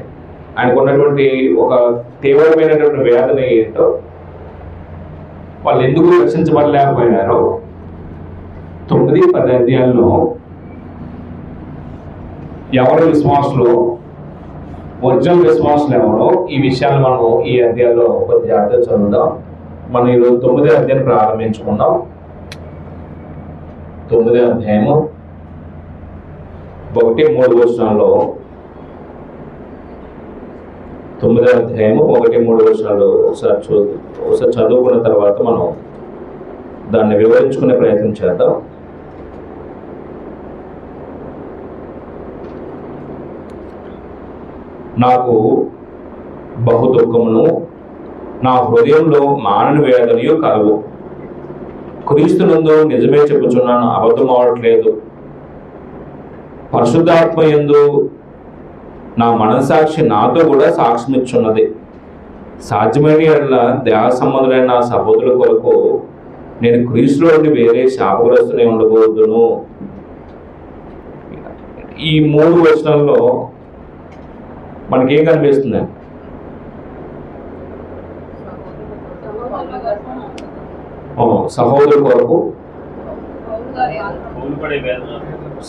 ఆయనకు ఉన్నటువంటి ఒక తీవ్రమైనటువంటి వ్యాధిని ఏంటో, వాళ్ళు ఎందుకు రక్షించబడలేకపోయినారో 9-10 అధ్యాయంలో ఎవరు విశ్వాసులు, ఒరిజినల్ విశ్వాసులు ఎవరో ఈ విషయాన్ని మనం ఈ అధ్యాయంలో కొద్ది జాగ్రత్తగా చదువుదాం. మనం ఈరోజు 9వ అధ్యాయం ప్రారంభించుకుందాం. 9వ అధ్యాయము 1-3 వచనాల్లో, 9వ అధ్యాయము 1-3 వచనాలు ఒకసారి చదువుకున్న తర్వాత మనం దాన్ని వివరించుకునే ప్రయత్నం చేద్దాం. నాకు బహు దుఃఖమును, నా హృదయంలో మానని వేదనయు కలవు. క్రీస్తునందు నిజమే చెప్పుచున్నాను, అబద్ధం అవట్లేదు. పరిశుద్ధాత్మ యందు నా మనసాక్షి నాతో కూడా సాక్ష్యం ఇచ్చున్నది. సాధ్యమైన ఎడల దేహ సంబంధులైన నా సహోదరుల కొరకు నేను క్రీస్తులో నుండి వేరే శాపగ్రస్తునే ఉండబోదును. ఈ 3 వచనాల్లో మనకేం కనిపిస్తుంది? సహోదరు కొరకు,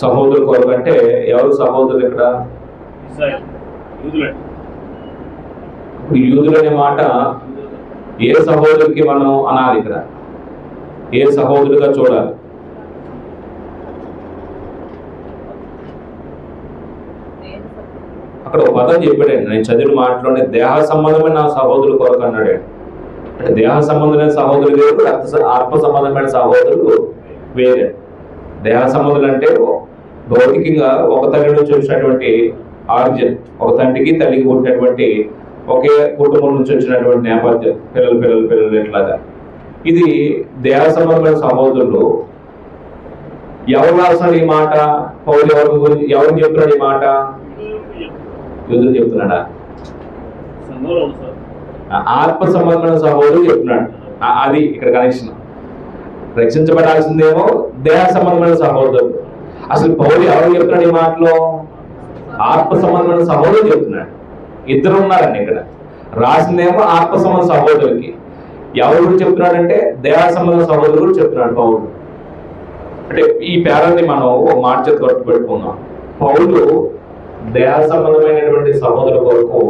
సహోదరు కొరకు అంటే ఎవరు సహోదరులు ఇక్కడ? ఇప్పుడు యూదులు అనే మాట ఏ సహోదరుకి మనం అనాలి? ఇక్కడ ఏ సహోదరుగా చూడాలి? అక్కడ ఒక పదం చెప్పాడండి, నేను చదివిన మాటలోనే, దేహ సంబంధమైన నా సహోదరుల కొరకు అన్నాడు. అంటే దేహ సంబంధమైన సహోదరులు వేరు, ఆత్మ సంబంధమైన సహోదరులు వేరే. దేహ సంబంధులు అంటే భౌతికంగా ఒక తల్లి నుంచి వచ్చినటువంటి ఆర్జన్, ఒక తండ్రికి తల్లికి పుట్టినటువంటి ఒకే కుటుంబం నుంచి వచ్చినటువంటి నేపథ్యం, పిల్లలు ఇట్లాగా. ఇది దేహ సంబంధమైన సహోదరులు. ఎవరు రాస్తున్నాడు ఈ మాట? పౌలు ఎవరికి చెప్తున్నాడు ఈ మాట? యూదులు చెప్తున్నాడా? ఆత్మ సంబంధమైన సహోదరులు చెప్తున్నాడు. అది ఇక్కడ కనెక్షన్. రక్షించబడాల్సిందేమో దేహ సంబంధమైన సహోదరులు. అసలు పౌలు ఎవరు చెప్తున్నాడు ఈ మాటలో? ఆత్మ సంబంధమైన సహోదరులు చెప్తున్నాడు. ఇద్దరు ఉన్నారండి ఇక్కడ. రాసిందేమో ఆత్మ సంబంధ సహోదరులకి. ఎవరు చెప్తున్నాడంటే దేహ సంబంధ సహోదరులు చెప్తున్నాడు పౌలు. అంటే ఈ పేరాన్ని మనం ఒక మాట చేత కట్టు పెట్టుకున్నాం. పౌలు దేహ సంబంధమైనటువంటి సహోదరుల కొరకు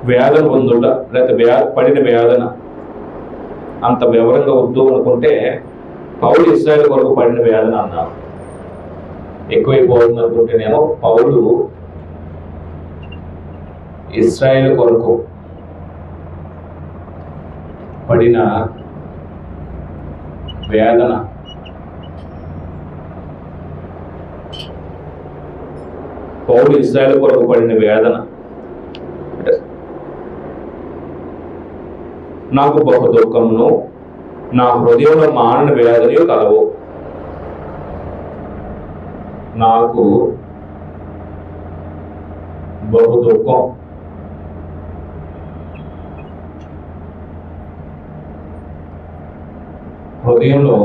వేదన పొందుట, లేకపోతే పడిన వేదన అంత వివరంగా వద్దు అనుకుంటే పౌలు ఇశ్రాయేలు కొరకు పడిన వేదన అన్నారు. ఎక్కువైపోతుంది అనుకుంటేనేమో పౌలు ఇశ్రాయేలు కొరకు పడిన వేదన పౌలు ఇశ్రాయేలు కొరకు పడిన వేదన నాకు బహు దుఃఖమును నా హృదయంలో మానని వేదనయు కలవు. నాకు బహు దుఃఖం, హృదయంలో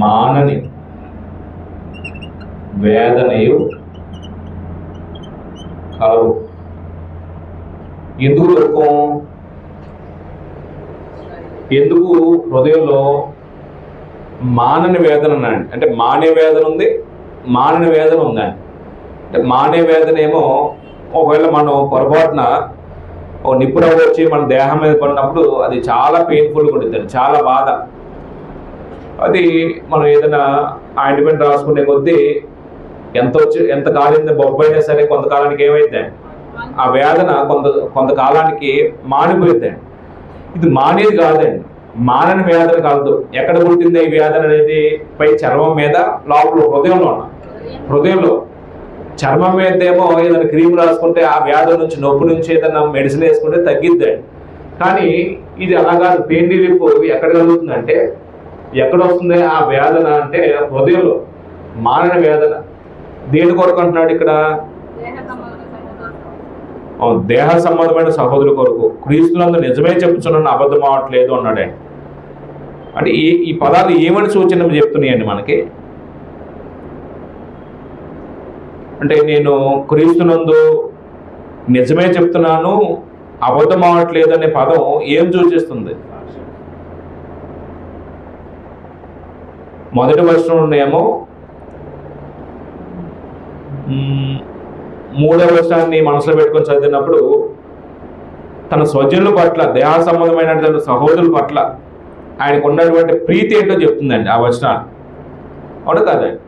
మానని వేదనయు కలవు. ఎందుకు దుఃఖం? ఎందుకు హృదయంలో మానని వేదన ఉందండి? అంటే మానే వేదన ఉంది, మానని వేదన ఉందండి. అంటే మానే వేదన ఏమో ఒకవేళ మనం పొరపాటున ఒక నిప్పురవ్వ వచ్చి మన దేహం మీద పడినప్పుడు అది చాలా పెయిన్ఫుల్గా ఉంటుంది, చాలా బాధ. అది మనం ఏదైనా ఆయింట్మెంట్ రాసుకునే కొద్దీ ఎంత కాలింది బొబ్బైనా సరే కొంతకాలానికి ఏమైతే ఆ వేదన కొంతకాలానికి మానిపోయిందండి. ఇది మానేది కాదండి, మానని వేదన కాదు. ఎక్కడ పుట్టింది ఈ వేదన అనేది? పై చర్మం మీద, లోపల హృదయంలో చర్మం మీద ఏమో ఏదైనా క్రీమ్ రాసుకుంటే ఆ వ్యాధి నుంచి, నొప్పి నుంచి ఏదైనా మెడిసిన్ వేసుకుంటే తగ్గిద్దండి. కానీ ఇది అలాగా పెయిన్ రిలీఫ్ ఎక్కడ కలుగుతుందంటే, ఎక్కడ వస్తుంది ఆ వేదన అంటే హృదయంలో మానని వేదన. దేని కొరకు అంటున్నాడు ఇక్కడ? దేహ సంబంధమైన సహోదరు కొరకు. క్రీస్తునందు నిజమే చెప్పుచున్నాను, అబద్ధం అవట్లేదు అన్నాడే. అంటే ఈ పదాలు ఏమని సూచన చెప్తున్నాయండి మనకి? అంటే నేను క్రీస్తునందు నిజమే చెప్తున్నాను, అబద్ధం అవట్లేదు అనే పదం ఏం సూచిస్తుంది? మొదటి వచనంలోనేమో 3వ వచనాన్ని మనసులో పెట్టుకొని చదివినప్పుడు తన స్వజనుల పట్ల, దేహ సంబంధమైనటువంటి సహోదరుల పట్ల ఆయనకు ఉన్నటువంటి ప్రీతి ఏంటో చెప్తుందండి ఆ వచనాన్ని. అవును కాదండి?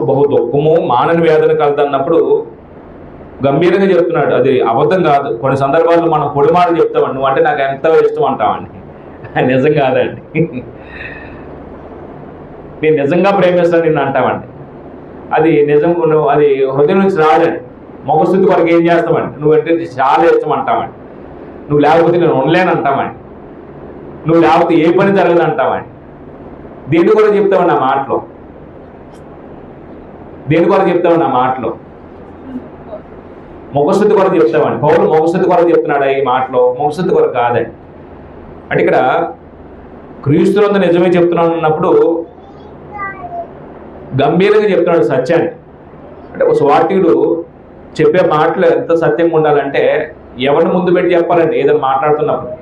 బహు దుఃఖము, మానని వేదన కలదన్నప్పుడు గంభీరంగా చెప్తున్నాడు. అది అబద్ధం కాదు. కొన్ని సందర్భాల్లో మనం పొడి మాటలు చెప్తామండి, నువ్వు అంటే నాకు ఎంత ఇష్టం అంటామండి. నిజం కాదండి. నేను నిజంగా ప్రేమిస్తాను నిన్ను అంటామండి. అది నిజం, అది హృదయం నుంచి రాదండి. మొగస్థుతి కొరకు ఏం చేస్తామండి? నువ్వంటే చాలా ఇష్టం అంటామండి. నువ్వు లేకపోతే నేను ఉండలేను అంటామండి. నువ్వు లేకపోతే ఏ పని జరగదు అంటామండి. దేని కొరకు చెప్తామండి ఆ మాటలో? దేని కొరకు చెప్తామండి ఆ మాటలో? మొగస్థుతి కొరకు చెప్తామండి. పౌలు మొగస్థుతి కొరకు చెప్తున్నాడు ఈ మాటలో? మొగస్థుతి కొరకు కాదండి. అంటే ఇక్కడ క్రీస్తునందు నిజమే చెప్తున్నాను అన్నప్పుడు గంభీరంగా చెప్తున్నాడు సత్యాన్ని. అంటే ఒక స్వార్థుడు చెప్పే మాటలు ఎంత సత్యంగా ఉండాలంటే ఎవరిని ముందు పెట్టి చెప్పాలండి ఏదైనా మాట్లాడుతున్నప్పుడు?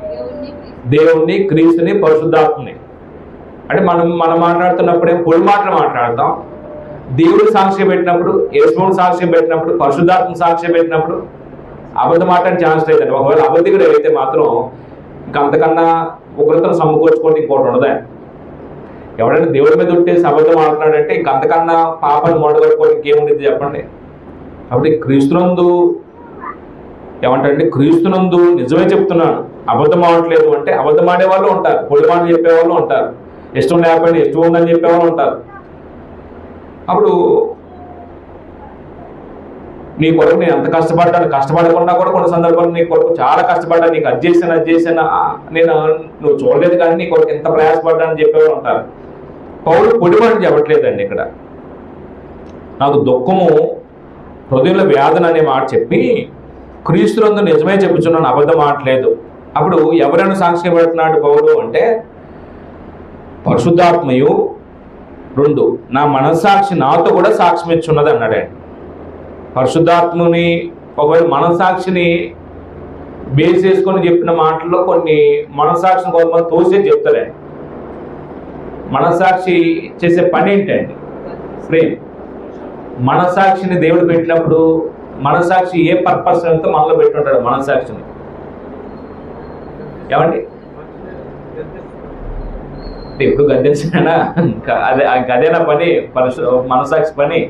దేవుణ్ణి, క్రీస్తుని, పరిశుద్ధాత్మని. అంటే మనం మాట్లాడుతున్నప్పుడే పొడి మాటలు మాట్లాడతాం. దేవుడు సాక్ష్యం పెట్టినప్పుడు, యేసుని సాక్ష్యం పెట్టినప్పుడు, పరిశుద్ధాత్మ సాక్ష్యం పెట్టినప్పుడు అబద్ధం మాట్లాడే ఛాన్స్ లేదండి. ఒకవేళ అబద్ధికుడు అయితే మాత్రం ఇంకా అంతకన్నా ఉగ్రతను సమకూర్చుకోండి ఇంకోటి ఉండదా? ఎవరైనా దేవుడి మీద ఉంటేసి అబద్ధం ఆడుతున్నాడంటే ఇంక అంతకన్నా పాపాన్ని మూడగలుపుకోవడం ఇంకేముంటుంది చెప్పండి? కాబట్టి క్రీస్తునందు ఏమంటారంటే, క్రీస్తునందు నిజమే చెప్తున్నాను, అబద్ధం ఆడట్లేదు అంటే అబద్ధం ఆడే వాళ్ళు ఉంటారు, పొడి మాటలు చెప్పేవాళ్ళు ఉంటారు, ఇష్టం లేకపోయినా ఇష్టం ఉందని చెప్పేవాళ్ళు ఉంటారు. అప్పుడు నీ కొరకు నేను ఎంత కష్టపడకుండా కూడా కొన్ని సందర్భాలు నీ కొరకు చాలా కష్టపడ్డాను, నీకు అది చేశాను నేను నువ్వు చూడలేదు కానీ నీ కొరకు ఎంత ప్రయాసపడ్డానని చెప్పేవారు ఉంటారు. పౌలు పొడిపడి చెప్పట్లేదండి ఇక్కడ. నాకు దుఃఖము హృదయంలో వేదన అనే మాట చెప్పి క్రీస్తునందు నిజమే చెప్పుచున్నాను, అబద్ధం ఆడలేదు. అప్పుడు ఎవరైనా సాక్ష్యం పెడుతున్నాడు పౌలు అంటే పరిశుద్ధాత్మయు, 2 నా మనస్సాక్షి నాతో కూడా సాక్ష్యం ఇచ్చున్నది అన్నాడండి. పరిశుద్ధాత్మని ఒకవేళ మనస్సాక్షిని బేస్ చేసుకొని చెప్పిన మాటల్లో కొన్ని మనస్సాక్షిని కొంతమంది తోసే చెప్తారండి. మనస్సాక్షి చేసే పని ఏంటండి? ఫ్రేమ్. మనస్సాక్షిని దేవుడు పెట్టినప్పుడు మనస్సాక్షి ఏ పర్పస్ అయితే మనలో పెట్టుంటాడు మనస్సాక్షిని. ఏమండి ఎప్పుడు గద్దేసినా అదేనా పని? మనస్సాక్షి పని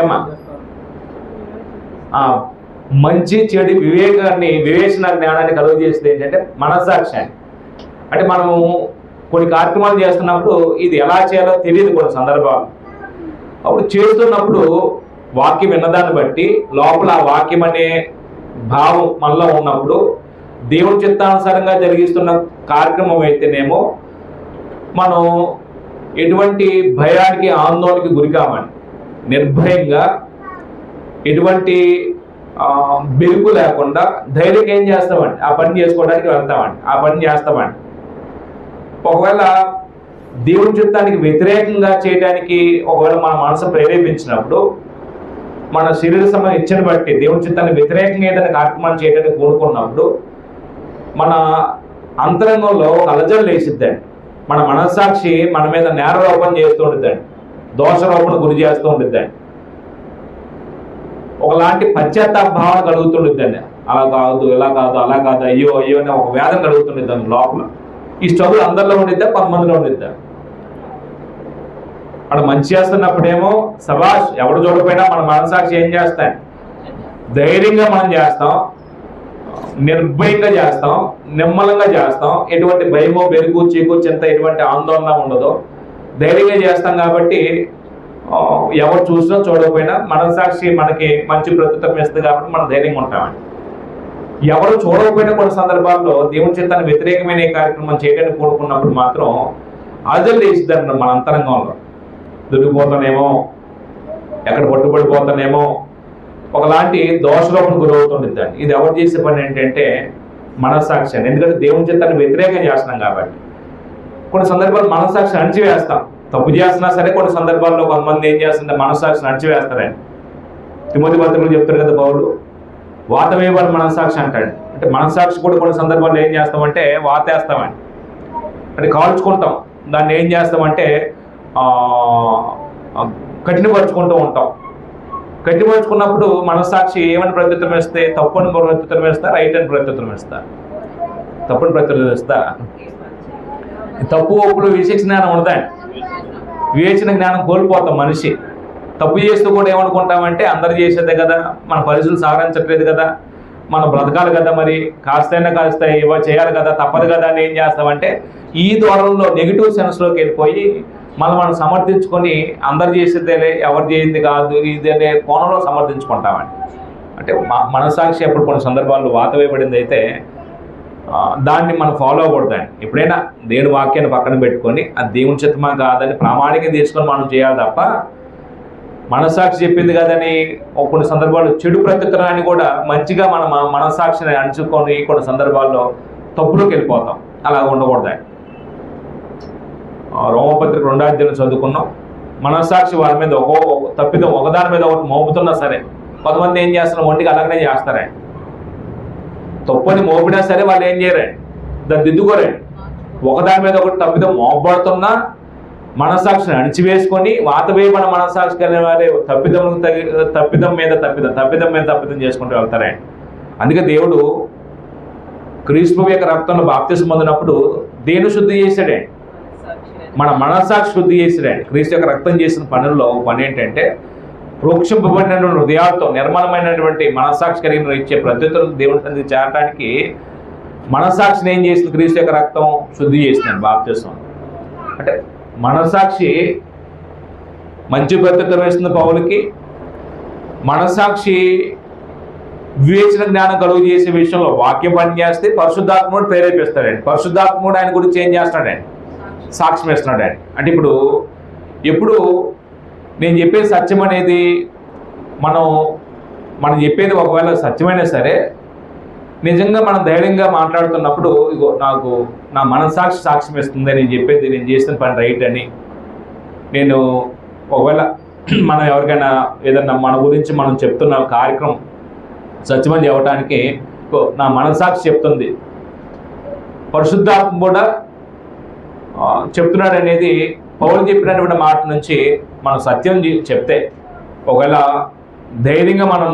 ఏమా? మంచి చెడు వివేచన జ్ఞానాన్ని కలుగు చేసేది ఏంటంటే మనస్సాక్షి. అంటే మనము కొన్ని కార్యక్రమాలు చేస్తున్నప్పుడు ఇది ఎలా చేయాలో తెలియదు కొన్ని సందర్భాలు. అప్పుడు చేస్తున్నప్పుడు వాక్యం విన్నదాన్ని బట్టి లోపల ఆ వాక్యం అనే భావం మనలో ఉన్నప్పుడు దేవుని చిత్తానుసారంగా జరిగిస్తున్న కార్యక్రమం అయితేనేమో మనం ఎటువంటి భయానికి ఆందోళనకి గురికామని నిర్భయంగా ఎటువంటి బెరుకు లేకుండా ధైర్యంగా ఏం చేస్తామండి? ఆ పని చేసుకోవడానికి వెళ్తామండి, ఆ పని చేస్తామండి. ఒకవేళ దేవుని చిత్తానికి వ్యతిరేకంగా చేయడానికి ఒకవేళ మన మనసు ప్రేరేపించినప్పుడు మన శరీర సమయం ఇచ్చని బట్టి దేవుని చిత్తానికి వ్యతిరేకంగా ఏదైనా కార్యక్రమాలు చేయడానికి కోరుకున్నప్పుడు మన అంతరంగంలో ఒక అలజడి లేచిద్దండి. మన మనస్సాక్షి మన మీద నేరారోపణ చేస్తూ ఉంటుందండి, దోషారోపణ గురి చేస్తూ ఉంటుందండి, ఒకలాంటి పశ్చాత్తాప భావన కలుగుతుంటుందండి. అలా కాదు, ఇలా కాదు, అలా కాదు, అయ్యో అయ్యో అనే ఒక వేదన కలుగుతుంటుంది దాని లోపల. ఈ స్ట్రగుల్ అందరిలో ఉండిద్దా? కొంతమందిలో ఉండిద్దా? అక్కడ మంచి చేస్తున్నప్పుడేమో సభాష్, ఎవరు చూడకపోయినా మన మనస్సాక్షి ఏం చేస్తాయి? ధైర్యంగా మనం చేస్తాం, నిర్భయంగా చేస్తాం, నిమ్మలంగా చేస్తాం. ఎటువంటి భయమో బెరుకు చీకు చింత ఎటువంటి ఆందోళన ఉండదు, ధైర్యంగా చేస్తాం. కాబట్టి ఎవరు చూసినా చూడకపోయినా మనస్సాక్షి మనకి మంచి ప్రత్యుత్తరం ఇస్తుంది కాబట్టి మనం ధైర్యంగా ఉంటామండి. ఎవరు చూడకపోయినా కొన్ని సందర్భాల్లో దేవుని చిత్తాన్ని వ్యతిరేకమైన కార్యక్రమం చేయడానికి కోరుకున్నప్పుడు మాత్రం అజలు వేసిద్దండి మన అంతరంగంలో. దొరికిపోతానేమో, ఎక్కడ పట్టుబడిపోతానేమో, ఒకలాంటి దోషలోపణ గురవుతుంటుందండి. ఇది ఎవరు చేసే పని ఏంటంటే మనస్సాక్షి. ఎందుకంటే దేవుని చిత్తాన్ని వ్యతిరేకం చేస్తున్నాం కాబట్టి కొన్ని సందర్భాలు మనస్సాక్షిని అణిచివేస్తాం. తప్పు చేస్తున్నా సరే కొన్ని సందర్భాల్లో కొంతమంది ఏం చేస్తుంటే మనస్సాక్షిని అణిచివేస్తారండి. తిమోతి పత్రికలో చెప్తారు కదా పౌలు, వాత వేయబడి మనస్సాక్షి అంటాడు. అంటే మనస్సాక్షి కూడా కొన్ని సందర్భాల్లో ఏం చేస్తామంటే వాతేస్తామండి, అంటే కాల్చుకుంటాం. దాన్ని ఏం చేస్తామంటే కఠినపరుచుకుంటూ ఉంటాం. కఠినపరుచుకున్నప్పుడు మనస్సాక్షి ఏమని ప్రత్యుత్తరం వేస్తే? తప్పుని ప్రత్యుత్తరం వేస్తా, రైట్ అని ప్రత్యుత్తరం వేస్తా? తప్పుని ప్రత్యుత్తరం వేస్తా. తప్పు ఒప్పుడు విశేష జ్ఞానం ఉండదండి. వివేచన జ్ఞానం కోల్పోతాం మనిషి. తప్పు చేస్తూ కూడా ఏమనుకుంటామంటే అందరు చేసేదే కదా, మన పరిస్థితులు సాధించట్లేదు కదా, మనం బ్రతకాలి కదా, మరి కాస్తైనా కాస్త చేయాలి కదా, తప్పదు కదా అని ఏం చేస్తామంటే ఈ దూరంలో నెగిటివ్ సెన్స్లోకి వెళ్ళిపోయి మనం సమర్థించుకొని అందరు చేసేదేలే, ఎవరు చేయింది కాదు ఇది అనే కోణంలో సమర్థించుకుంటామండి. అంటే మనస్సాక్షి అప్పుడు కొన్ని సందర్భాల్లో వాత వేయబడింది అయితే దాన్ని మనం ఫాలో అవ్వకూడదండి. ఎప్పుడైనా దేవుని వాక్యాన్ని పక్కన పెట్టుకొని అది దేవుని చిత్తమా కాదని ప్రామాణికంగా తీసుకొని మనం చేయాలి తప్ప మనస్సాక్షి చెప్పింది కదని కొన్ని సందర్భాల్లో చెడు ప్రత్యుత్తరాన్ని కూడా మంచిగా మన మనస్సాక్షిని అణుచుకొని కొన్ని సందర్భాల్లో తప్పులోకి వెళ్ళిపోతాం. అలా ఉండకూడదండి. రోమపత్రిక 2వ అధ్యాయం చదువుకున్నాం. మనస్సాక్షి వారి మీద తప్పిదం ఒకదాని మీద ఒకటి మోపుతున్నా సరే కొంతమంది ఏం చేస్తున్నారు, ఒంటికి అలాగనే చేస్తారండి. తప్పని మోపినా సరే వాళ్ళు ఏం చేయరండి, దాన్ని దిద్దుకోరండి. ఒకదాని మీద ఒకటి తప్పిదం మోపబడుతున్నా మనస్సాక్షిని అణిచివేసుకొని వాత వేయబడిన మనస్సాక్షి కలిగిన వారే తప్పిదం మీద తప్పిదం చేసుకుంటూ వెళ్తారండి. అందుకే దేవుడు క్రీస్తు యొక్క రక్తంలో బాప్తిసం పొందినప్పుడు దేని శుద్ధి చేశాడండి? మన మనస్సాక్షి శుద్ధి చేశాడండి. క్రీస్తు యొక్క రక్తం చేసిన పనుల్లో పని ఏంటంటే ప్రోక్షింపబడినటువంటి హృదయాలతో నిర్మలమైనటువంటి మనస్సాక్షి కలిగిన ఇచ్చే ప్రత్యుత్తరం దేవుని సన్నిధికి చేరడానికి మనస్సాక్షిని ఏం చేసింది? క్రీస్తు యొక్క రక్తం శుద్ధి చేసిందండి బాప్తిసం. అంటే మనస్సాక్షి మంచి ప్రత్యుత్తరం వేస్తున్న పౌలుకి మనస్సాక్షి వివేచన జ్ఞానం కలుగు చేసే విషయంలో వాక్యం పనిచేస్తే పరిశుద్ధాత్ముడు ప్రేరేపిస్తాడండి. పరిశుద్ధాత్ముడు ఆయన గురించి ఏం చేస్తున్నాడండి? సాక్ష్యం ఇస్తున్నాడండి. అంటే ఇప్పుడు ఎప్పుడు నేను చెప్పే సత్యం అనేది మనం చెప్పేది ఒకవేళ సత్యమైనా సరే నిజంగా మనం ధైర్యంగా మాట్లాడుతున్నప్పుడు ఇగో నాకు నా మనస్సాక్షి సాక్ష్యం ఇస్తుంది, నేను చెప్పేది నేను చేసిన పని రైట్ అని. నేను ఒకవేళ మనం ఎవరికైనా ఏదన్నా మన గురించి మనం చెప్తున్న కార్యక్రమం సత్యమని చెప్పడానికి నా మనస్సాక్షి చెప్తుంది, పరిశుద్ధాత్మ కూడా చెప్తున్నాడు అనేది పౌలు చెప్పినటువంటి మాట నుంచి మనం సత్యం చెప్తే ఒకవేళ ధైర్యంగా మనం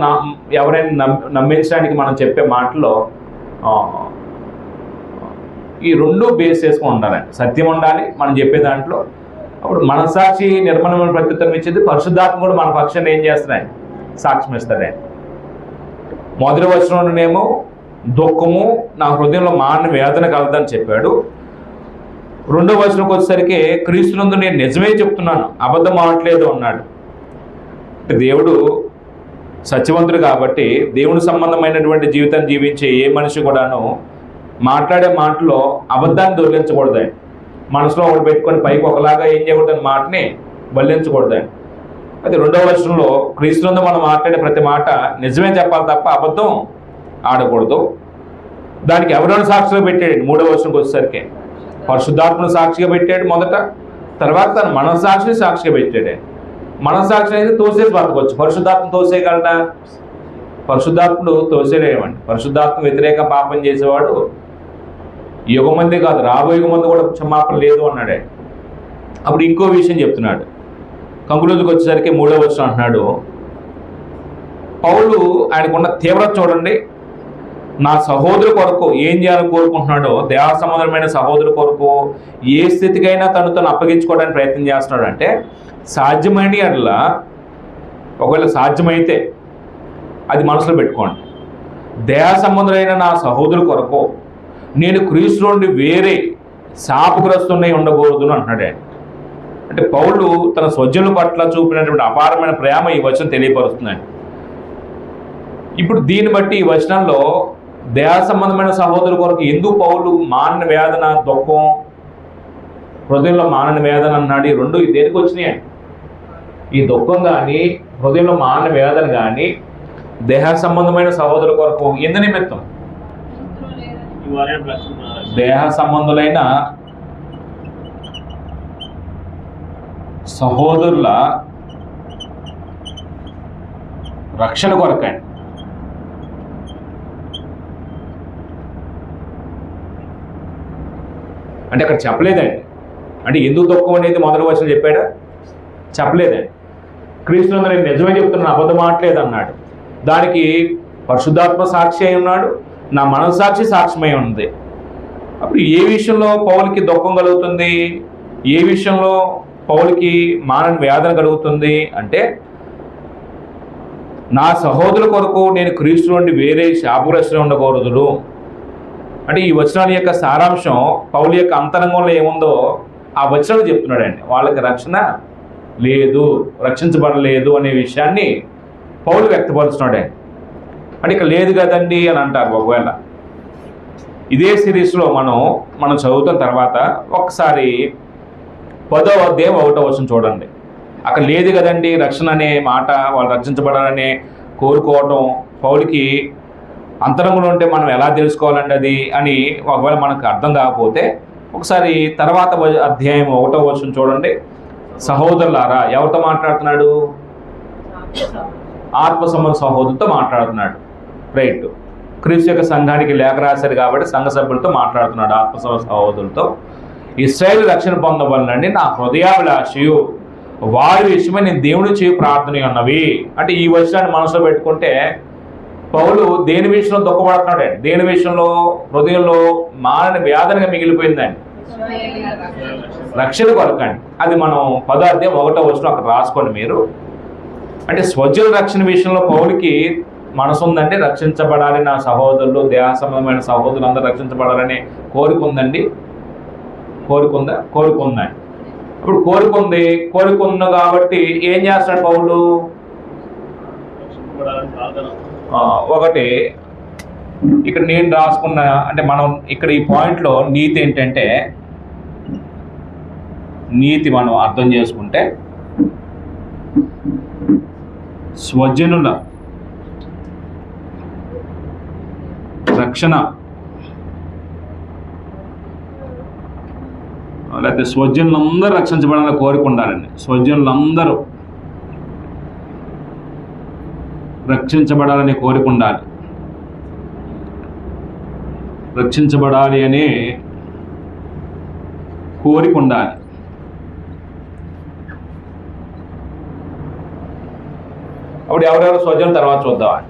ఎవరైనా నమ్మించడానికి మనం చెప్పే మాటలో ఈ రెండు బేస్ చేసుకొని ఉండాలండి. సత్యం ఉండాలి మనం చెప్పే దాంట్లో. అప్పుడు మనస్సాక్షి నిర్మలమైన ప్రత్యుత్తరం ఇచ్చేది, పరిశుద్ధాత్మ కూడా మన పక్షాన్ని ఏం చేస్తున్నాయి? సాక్ష్యం ఇస్తాడండి. మొదటి వచనంలోనేమో దుఃఖము నా హృదయంలో మాన వేదన కలదని చెప్పాడు. రెండో వచనంకి వచ్చేసరికి క్రీస్తునందు నేను నిజమే చెప్తున్నాను, అబద్ధం ఆడట్లేదు అన్నాడు. దేవుడు సత్యవంతుడు కాబట్టి దేవుని సంబంధమైనటువంటి జీవితాన్ని జీవించే ఏ మనిషి కూడాను మాట్లాడే మాటలో అబద్ధాన్ని దొరికించకూడదండి. మనసులో ఒకటి పెట్టుకొని పైకి ఒకలాగా ఏం చేయకూడదని మాటని బల్లించకూడదండి. అయితే రెండవ వచనంలో క్రీస్తునందు మనం మాట్లాడే ప్రతి మాట నిజమే చెప్పాలి తప్ప అబద్ధం ఆడకూడదు. దానికి ఎవరైనా సాక్షిగా పెట్టాడు. మూడవ వచనంకి వచ్చేసరికి పరిశుద్ధాత్మను సాక్షిగా పెట్టాడు మొదట, తర్వాత తన మనస్సాక్షిని సాక్షిగా పెట్టాడు. మనస్సాక్షి అయితే తోసేసి బతకొచ్చు, పరిశుద్ధాత్మ తోసేయగలడా? పరిశుద్ధాత్ముడు తోసేయలేమండి. పరిశుద్ధాత్మ వ్యతిరేక పాపం చేసేవాడు యుగమంది కాదు, రాబోయే యుగమంది కూడా క్షమాపణ లేదు అన్నాడే. అప్పుడు ఇంకో విషయం చెప్తున్నాడు. కంక్లూజన్కి వచ్చేసరికి మూడవ వచనం అంటున్నాడు, పౌలు ఆయనకున్న తీవ్రత చూడండి. నా సహోదరు కొరకు ఏం చేయాలని కోరుకుంటున్నాడో, దేహ సంబంధమైన సహోదరు కొరకు ఏ స్థితికైనా తను అప్పగించుకోవడానికి ప్రయత్నం చేస్తున్నాడు. అంటే సాధ్యమైన అట్లా ఒకవేళ సాధ్యమైతే అది మనసులో పెట్టుకోండి. దేహ సంబంధులైన నా సహోదరు కొరకు నేను క్రీస్తు నుండి వేరే శాపగ్రస్తున్నై ఉండకూడదు అంటున్నాడు. అంటే పౌలు తన స్వజనుల పట్ల చూపినటువంటి అపారమైన ప్రేమ ఈ వచనం తెలియపరుస్తుందండి. ఇప్పుడు దీన్ని బట్టి ఈ వచనంలో దేహ సంబంధమైన సహోదరు కొరకు ఎందుకు పౌలు మానన వేదన, దుఃఖం, హృదయంలో మానన వేదన అన్నాడు. ఈ రెండు దేనికి వచ్చినాయి? ఈ దుఃఖం కానీ హృదయంలో మానన వేదన కానీ దేహ సంబంధమైన సహోదరు కొరకు ఎందు నిమిత్తం? దేహ సంబంధులైన సహోదరుల రక్షణ కొరకండి. అంటే అక్కడ చెప్పలేదండి. అంటే ఎందుకు దుఃఖం అనేది మొదటి వచనం చెప్పాడా? చెప్పలేదండి. క్రీస్తునందు నేను నిజమే చెప్తున్నాను, అబద్ధం ఆడలేదు అన్నాడు. దానికి పరిశుద్ధాత్మ సాక్షి అయి ఉన్నాడు, నా మనస్సాక్షి సాక్ష్యమై ఉంది. అప్పుడు ఏ విషయంలో పౌలుకి దుఃఖం కలుగుతుంది, ఏ విషయంలో పౌలుకి మానవ వేదన కలుగుతుంది అంటే, నా సహోదరుల కొరకు నేను క్రీస్తు నుండి వేరే శాపగ్రస్తులు ఉండకూడదు. అంటే ఈ వచనాల యొక్క సారాంశం పౌలు యొక్క అంతరంగంలో ఏముందో ఆ వచనాలు చెప్తున్నాడండి. వాళ్ళకి రక్షణ లేదు, రక్షించబడలేదు అనే విషయాన్ని పౌలు వ్యక్తపరుస్తున్నాడండి. అంటే ఇక లేదు కదండి అని అంటారు. ఒకవేళ ఇదే సిరీస్లో మనం చదువుతున్న తర్వాత ఒకసారి 10వ అధ్యాయం 1వ వచనం చూడండి. అక్కడ లేదు కదండి రక్షణ అనే మాట, వాళ్ళు రక్షించబడాలనే కోరుకోవటం పౌలుకి అంతరంగంలో ఉంటే మనం ఎలా తెలుసుకోవాలండి అది అని ఒకవేళ మనకు అర్థం కాకపోతే ఒకసారి తర్వాత అధ్యాయం 1వ వచనం చూడండి. సహోదరులారా, ఎవరితో మాట్లాడుతున్నాడు? ఆత్మ సంబంధ సహోదరులతో మాట్లాడుతున్నాడు. రైట్. క్రీస్తు యొక్క సంఘానికి లేఖ రాశారు కాబట్టి సంఘ సభ్యులతో మాట్లాడుతున్నాడు, ఆత్మ సంబంధ సహోదరులతో. ఇశ్రాయేలు రక్షణ పొందవలనండి నా హృదయాభిలాషయు, వారి విషయమై నేను దేవుని చేయి ప్రార్థన ఉన్నవి. అంటే ఈ వచనాన్ని మనసులో పెట్టుకుంటే పౌలు దేని విషయంలో దుఃఖపడుతున్నాడు? దేని విషయంలో? హృదయంలో మానని వేదనగా మిగిలిపోయిందండి, రక్షణ కొరకండి. అది మనం 10వ అధ్యాయం 1వ వచనం అక్కడ రాసుకోండి మీరు. అంటే స్వజనుల రక్షణ విషయంలో పౌలుకి మనసు ఉందండి, రక్షించబడాలి నా సహోదరులు, దేహ సంబంధమైన సహోదరులు అందరూ రక్షించబడాలనే కోరిక ఉందండి. కోరిక ఉందా? కోరిక ఉందండి. ఇప్పుడు కోరిక ఉంది కాబట్టి ఏం చేస్తాడు పౌలు? ఒకటి ఇక్కడ నేను రాసుకున్న, అంటే మనం ఇక్కడ ఈ పాయింట్లో నీతి ఏంటంటే, నీతి మనం అర్థం చేసుకుంటే స్వజనుల రక్షణ, లేకపోతే స్వజనులందరూ రక్షించబడాలని కోరిక ఉండాలండి. స్వజనులందరూ రక్షించబడాలనే కోరిక ఉండాలి. రక్షించబడాలి అనే కోరిక ఉండాలి. అప్పుడు ఎవరెవరు స్వజనుల తర్వాత చూద్దాం.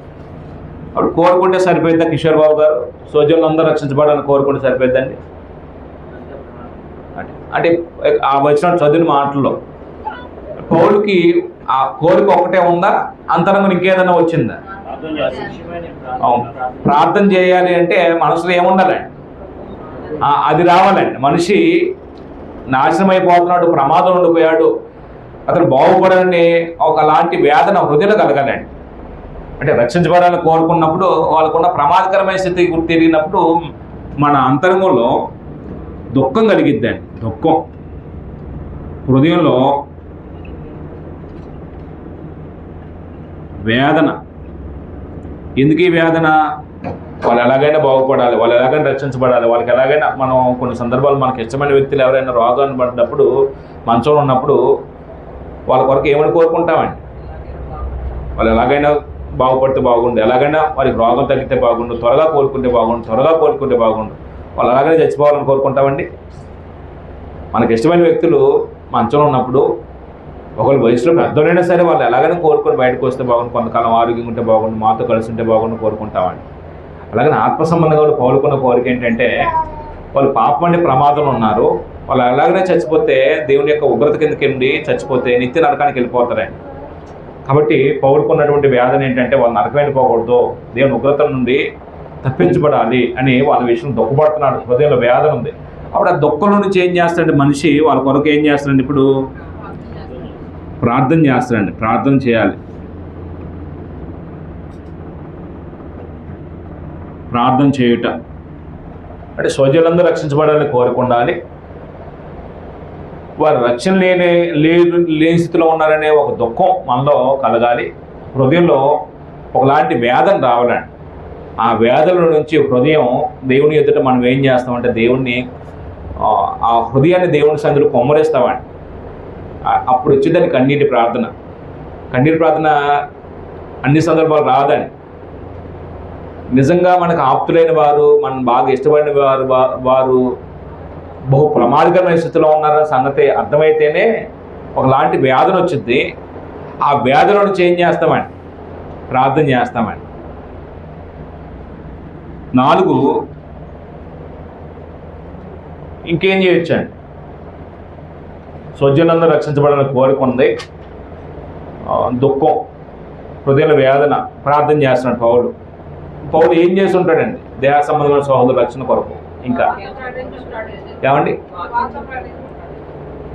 అప్పుడు కోరుకుంటే సరిపోయిందా కిషోర్ బాబు గారు? స్వజనులందరూ రక్షించబడాలని కోరుకుంటే సరిపోద్దండి? అంటే ఆ వచ్చిన చదివిన మాటల్లో పౌలుకి ఆ కోరిక ఒకటే ఉందా? అంతరంగం ఇంకేదైనా వచ్చిందా? ప్రార్థన చేయాలి అంటే మనసులో ఏముండాలండి? అది రావాలండి. మనిషి నాశనం అయిపోతున్నాడు, ప్రమాదం ఉండిపోయాడు, అతను బాగుపడాలని ఒకలాంటి వేదన హృదయంలో కలగాలండి. అంటే రక్షించబడాలని కోరుకున్నప్పుడు వాళ్ళకున్న ప్రమాదకరమైన స్థితి తిరిగినప్పుడు మన అంతరంగంలో దుఃఖం కలిగిద్దండి. దుఃఖం హృదయంలో వేదన. ఎందుకు ఈ వేదన? వాళ్ళు ఎలాగైనా బాగుపడాలి, వాళ్ళు ఎలాగైనా రక్షించబడాలి, వాళ్ళకి ఎలాగైనా మనం కొన్ని సందర్భాలు మనకి ఇష్టమైన వ్యక్తులు ఎవరైనా రోగాన్ని పడినప్పుడు మంచంలో ఉన్నప్పుడు వాళ్ళ కొరకు ఏమని కోరుకుంటామండి? వాళ్ళు ఎలాగైనా బాగుపడితే బాగుండు, ఎలాగైనా వారికి రోగం తగ్గితే బాగుండు, త్వరగా కోలుకుంటే బాగుండు, వాళ్ళు అలాగనే చచ్చిపోవాలని కోరుకుంటామండి. మనకి ఇష్టమైన వ్యక్తులు మంచంలో ఉన్నప్పుడు ఒకరి వయసులో పెద్దోడైనా సరే వాళ్ళు ఎలాగైనా కోరుకొని బయటకు వస్తే బాగుండు, కొంతకాలం ఆరోగ్యంగా ఉంటే బాగుండు, మాతో కలిసి ఉంటే బాగుండు కోరుకుంటామండి. అలాగనే ఆత్మ సంబంధంగా వాళ్ళు కోరుకున్న కోరిక ఏంటంటే వాళ్ళు పాపం అంటే ప్రమాదంలో ఉన్నారు, వాళ్ళు ఎలాగైనా చచ్చిపోతే దేవుని యొక్క ఉగ్రత కిందకి చచ్చిపోతే నిత్య నరకానికి వెళ్ళిపోతారండి. కాబట్టి పౌరుకున్నటువంటి వేదన ఏంటంటే వాళ్ళు నరకం వెళ్ళిపోకూడదు, దేవుని ఉగ్రత నుండి తప్పించబడాలి అని వాళ్ళ విషయం దుఃఖపడుతున్నాడు, హృదయంలో వేదన ఉంది. అప్పుడు ఆ దుఃఖం నుంచి ఏం చేస్తాడంటే మనిషి వాళ్ళ కొరకు ఏం చేస్తాడండి? ఇప్పుడు ప్రార్థన చేస్తాడండి. ప్రార్థన చేయాలి. ప్రార్థన చేయుట అంటే స్వజనులందరూ రక్షించబడాలని కోరుకుండాలి. వారు రక్షణ లేని స్థితిలో ఉన్నారనే ఒక దుఃఖం మనలో కలగాలి. హృదయంలో ఒకలాంటి వేదన రావాలండి. ఆ వేదన నుంచి హృదయం దేవుని ఎదుట మనం ఏం చేస్తామంటే దేవుణ్ణి, ఆ హృదయాన్ని దేవుని సన్నిధిలో కొమ్మరేస్తామండి. అప్పుడు వచ్చేదాన్ని కన్నీటి ప్రార్థన. కన్నీటి ప్రార్థన అన్ని సందర్భాలు రాదండి. నిజంగా మనకు ఆప్తులైన వారు, మనం బాగా ఇష్టపడిన వారు బహు ప్రమాదకరమైన స్థితిలో ఉన్నారన్న సంగతి అర్థమైతేనే ఒకలాంటి వేదన వచ్చింది. ఆ వేదన నుంచి ఏం చేస్తామండి? ప్రార్థన చేస్తామండి. 4 ఇంకేం చేయొచ్చండి? స్వజనులందరూ రక్షించబడాలని కోరిక ఉంది, దుఃఖం, హృదయంలో వేదన, ప్రార్థన చేస్తున్నాడు పౌలు ఏం చేసి ఉంటాడండి? దేహ సంబంధమైన సహోదరుల రక్షణ కొరకు. ఇంకా ఏమండి?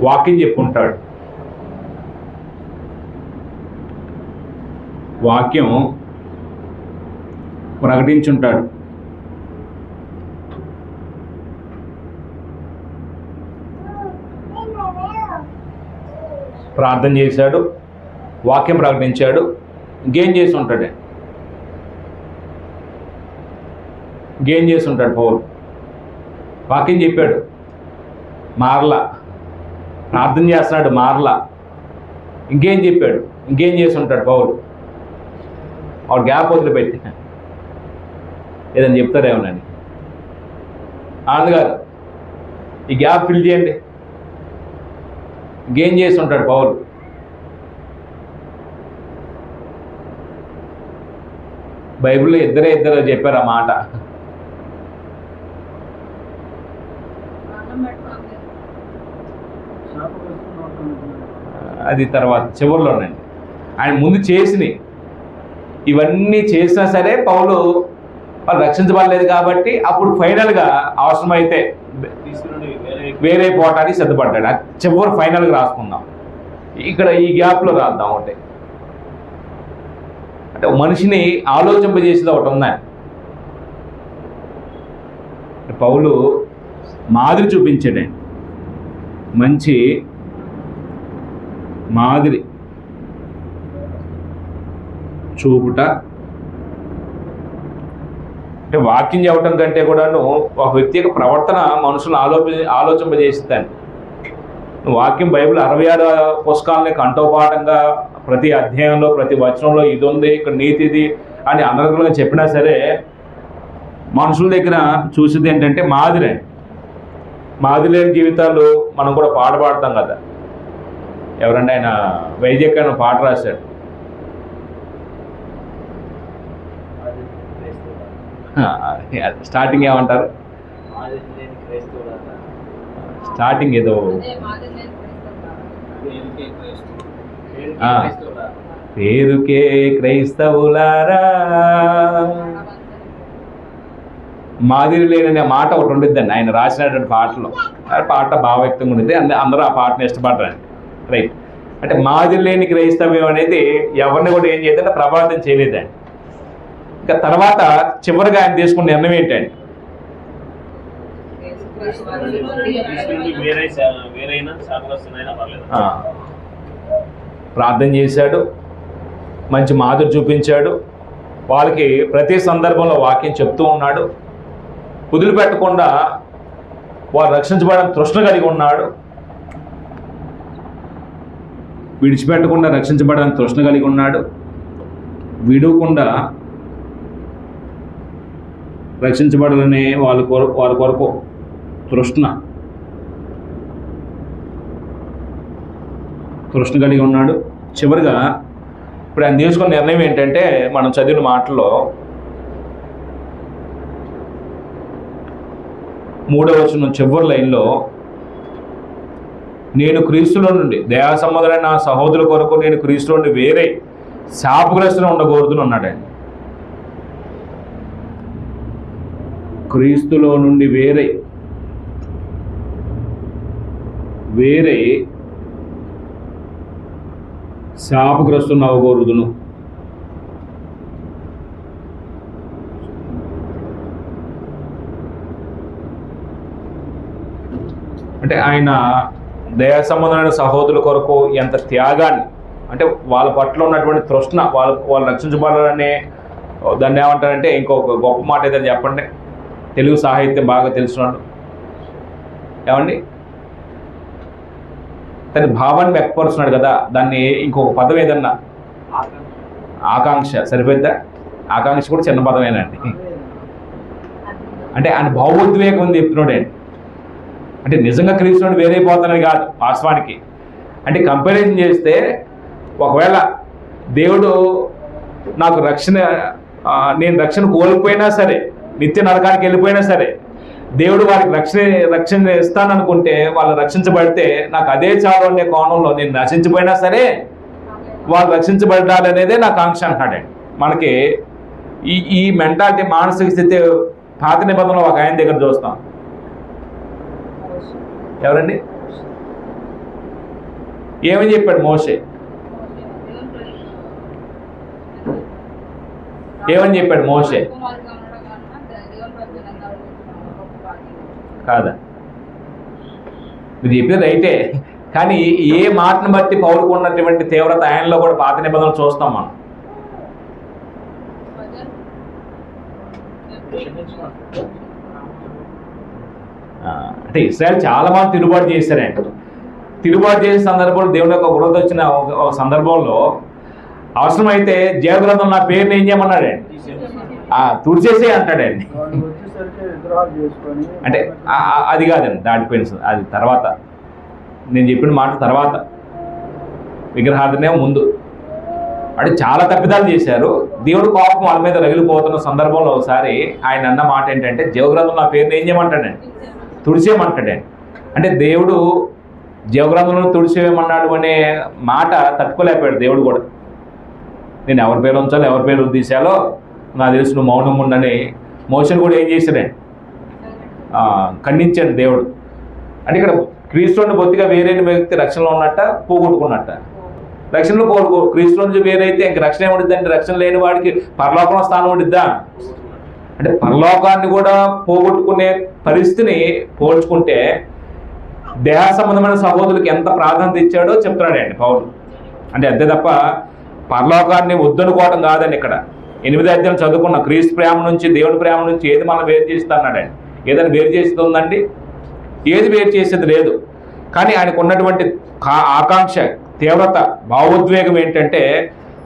వాక్యం చెప్పుంటాడు. వాక్యం ప్రకటించుంటాడు. ప్రార్థన చేశాడు, వాక్యం ప్రకటించాడు, ఇంకేం చేసి ఉంటాడు? ఇంకేం చేసి ఉంటాడు పౌలు? వాక్యం చెప్పాడు, మారలా. ప్రార్థన చేస్తున్నాడు, మారలా. ఇంకేం చెప్పాడు? ఇంకేం చేసి ఉంటాడు పౌలు? వాడు గ్యాప్ వదిలిపెట్టి ఏదని చెప్తారేమోనండి. ఆనంద్ గారు ఈ గ్యాప్ ఫిల్ చేయండి. ఇంకేం చేసి ఉంటాడు పౌలు? బైబిల్లో ఇద్దరు చెప్పారు ఆ మాట. అది తర్వాత చివరిలోనండి. ఆయన ముందు చేసినవి ఇవన్నీ చేసినా సరే పౌలు వాళ్ళు రక్షించబడలేదు కాబట్టి అప్పుడు ఫైనల్గా అవసరమైతే వేరే పోవటానికి సిద్ధపడ్డాడు. అది చివరి ఫైనల్గా రాసుకుందాం. ఇక్కడ ఈ గ్యాప్లో రాద్దాం ఒకటి. అంటే మనిషిని ఆలోచింపజేసేది ఒకటి ఉందని. పౌలు మాదిరి చూపించాడండి, మంచి మాదిరి చూపుట. అంటే వాక్యం చెప్పటం కంటే కూడాను ఒక వ్యక్తి యొక్క ప్రవర్తన మనుషులను ఆలోచింపజేస్తుందండి. వాక్యం బైబిల్ 66 పుస్తకాలని కంఠోపాఠంగా ప్రతి అధ్యాయంలో ప్రతి వచనంలో ఇది ఉంది, ఇక్కడ నీతి ఇది అని అనర్గళంగా చెప్పినా సరే మనుషుల దగ్గర చూసేది ఏంటంటే మాదిరి. మాదిరి లేని జీవితాలు మనం కూడా పాట పాడతాం కదా. ఎవరంటే ఆయన వైజాగ్ ఆయన పాట రాశాడు. స్టార్టింగ్ ఏమంటారు? స్టార్టింగ్ ఏదో పేరుకే క్రైస్తవులారా, మాదిరి లేననే మాట ఒకటి ఉండిద్దండి ఆయన రాసినటువంటి పాటలో. పాట భావవ్యక్తంగా ఉండిద్ది, అందరూ ఆ పాటను ఇష్టపడరండి. రైట్. అంటే మాదిరి లేని క్రైస్తవ్యం అనేది ఎవరిని కూడా ఏం చేయదంటే ప్రభావితం చేయలేదండి. ఇంకా తర్వాత చివరిగా ఆయన తీసుకున్న నిర్ణయం ఏంటండి? ప్రార్థన చేశాడు, మంచి మాదిరి చూపించాడు, వాళ్ళకి ప్రతి సందర్భంలో వాక్యం చెప్తూ ఉన్నాడు, వదిలిపెట్టకుండా వారు రక్షించబడడానికి తృష్ణ కలిగి ఉన్నాడు, విడిచిపెట్టకుండా రక్షించబడడానికి తృష్ణ కలిగి ఉన్నాడు, విడవకుండా రక్షించబడాలనే వారి కొరకు తృష్ణ కలిగి ఉన్నాడు. చివరిగా ఇప్పుడు ఆయన తీసుకున్న నిర్ణయం ఏంటంటే మనం చదివిన మాటల్లో 3వ వచనం చివరి లైన్లో, నేను క్రీస్తులో నుండి దయా సంబంధులైన నా సహోదరుల కొరకు నేను క్రీస్తులో నుండి వేరే శాపగ్రస్తులు ఉండకూడదు అన్నాడండి. క్రీస్తులో నుండి వేరే శాపగ్రస్తులు అవ్వకూడదును. అంటే ఆయన దయా సంబంధమైన సహోదరుల కొరకు ఎంత త్యాగాన్ని, అంటే వాళ్ళ పట్ల ఉన్నటువంటి తృష్ణ, వాళ్ళు రక్షించబడాలనే, దాన్ని ఏమంటారంటే ఇంకొక గొప్ప మాట ఏదైనా చెప్పండి, తెలుగు సాహిత్యం బాగా తెలిసినాడు ఏమండి, తన భావాన్ని వ్యక్తపరుస్తున్నాడు కదా, దాన్ని ఇంకొక పదం ఏదన్నా, ఆకాంక్ష సరిపోద్దా? ఆకాంక్ష కూడా చిన్న పదమేనండి. అంటే ఆయన భావోద్వేగం ఉంది చెప్తున్నాడు అండి. అంటే నిజంగా క్రీస్తుని వేరైపోతానని కాదు వాస్తవానికి. అంటే కంపారిజన్ చేస్తే ఒకవేళ దేవుడు నాకు నేను రక్షణ కోల్పోయినా సరే, నిత్య నరకానికి వెళ్ళిపోయినా సరే, దేవుడు వారికి రక్షణ ఇస్తాననుకుంటే, వాళ్ళు రక్షించబడితే నాకు అదే చాలు అనే కోణంలో నేను నశించిపోయినా సరే వాళ్ళు రక్షించబడాలనేదే నా కాంక్ష అంటాడండి. మనకి ఈ మెంటాలిటీ, మానసిక స్థితి పాత నిబంధనలో ఒక ఆయన దగ్గర చూస్తాం. ఎవరండి? ఏమని చెప్పాడు మోషే? ఏమని చెప్పాడు మోషే? కాదా? మీరు చెప్పేది రైటే, కానీ ఏ మాటను బట్టి పౌలుకు ఉన్నటువంటి తీవ్రత ఆయనలో కూడా పాత నిబంధనలు చూస్తాం మనం. అంటే ఇశ్రాయేల్ చాలా మంది తిరుగుబాటు చేశారంట. తిరుగుబాటు చేసే సందర్భంలో దేవుని యొక్క గ్రోత్ వచ్చిన ఒక సందర్భంలో అవసరమైతే జీవగ్రంథం నా పేరుని ఏం చేయమన్నాడండి, తుడిచేసే అంటాడండి. అంటే అది కాదండి, దాటిపోయింది, అది తర్వాత, నేను చెప్పిన మాట తర్వాత, విగ్రహార్థనే ముందు. అంటే చాలా తప్పిదాలు చేశారు. దేవుడు కోపం వాళ్ళ మీద రగిలిపోతున్న సందర్భంలో ఒకసారి ఆయన అన్న మాట ఏంటంటే, జీవగ్రంథం నా పేరుని ఏం చేయమంటాడండి, తుడిచేయమంటాడండి. అంటే దేవుడు జీవగ్రంథంలో తుడిచేయమన్నాడు అనే మాట తట్టుకోలేకపోయాడు దేవుడు కూడా. నేను ఎవరి పేరు ఉంచాలో ఎవరి పేరు తీసేయాలో నాకు తెలుసు, నువ్వు మౌనం ఉండని మోషన్ కూడా ఏం చేశాడండి, ఖండించాడు దేవుడు. అంటే ఇక్కడ క్రీస్తుని బొత్తిగా వేరైన వ్యక్తి రక్షణలో ఉన్నట్ట, పోగొట్టుకున్నట్ట. రక్షణలో క్రీస్తు నుంచి వేరైతే ఇంక రక్షణ ఏముంటుంది అంటే రక్షణ లేని వాడికి పరలోకంలో స్థానం ఉండిద్దా? అంటే పరలోకాన్ని కూడా పోగొట్టుకునే పరిస్థితిని పోల్చుకుంటే దేహ సంబంధమైన సహోదరులకు ఎంత ప్రాధాన్యత ఇచ్చాడో చెప్తున్నాడండి పౌలు. అంటే అంతే తప్ప పరలోకాన్ని వద్దనుకోవటం కాదండి. ఇక్కడ 8వ అధ్యాయం చదువుకున్న క్రీస్తు ప్రేమ నుంచి, దేవుడి ప్రేమ నుంచి ఏది మనం వేరు చేస్తా అన్నాడండి. ఏదైనా వేరు చేసేది ఉందండి? ఏది వేరు చేసేది లేదు. కానీ ఆయనకు ఉన్నటువంటి ఆకాంక్ష, తీవ్రత, భావోద్వేగం ఏంటంటే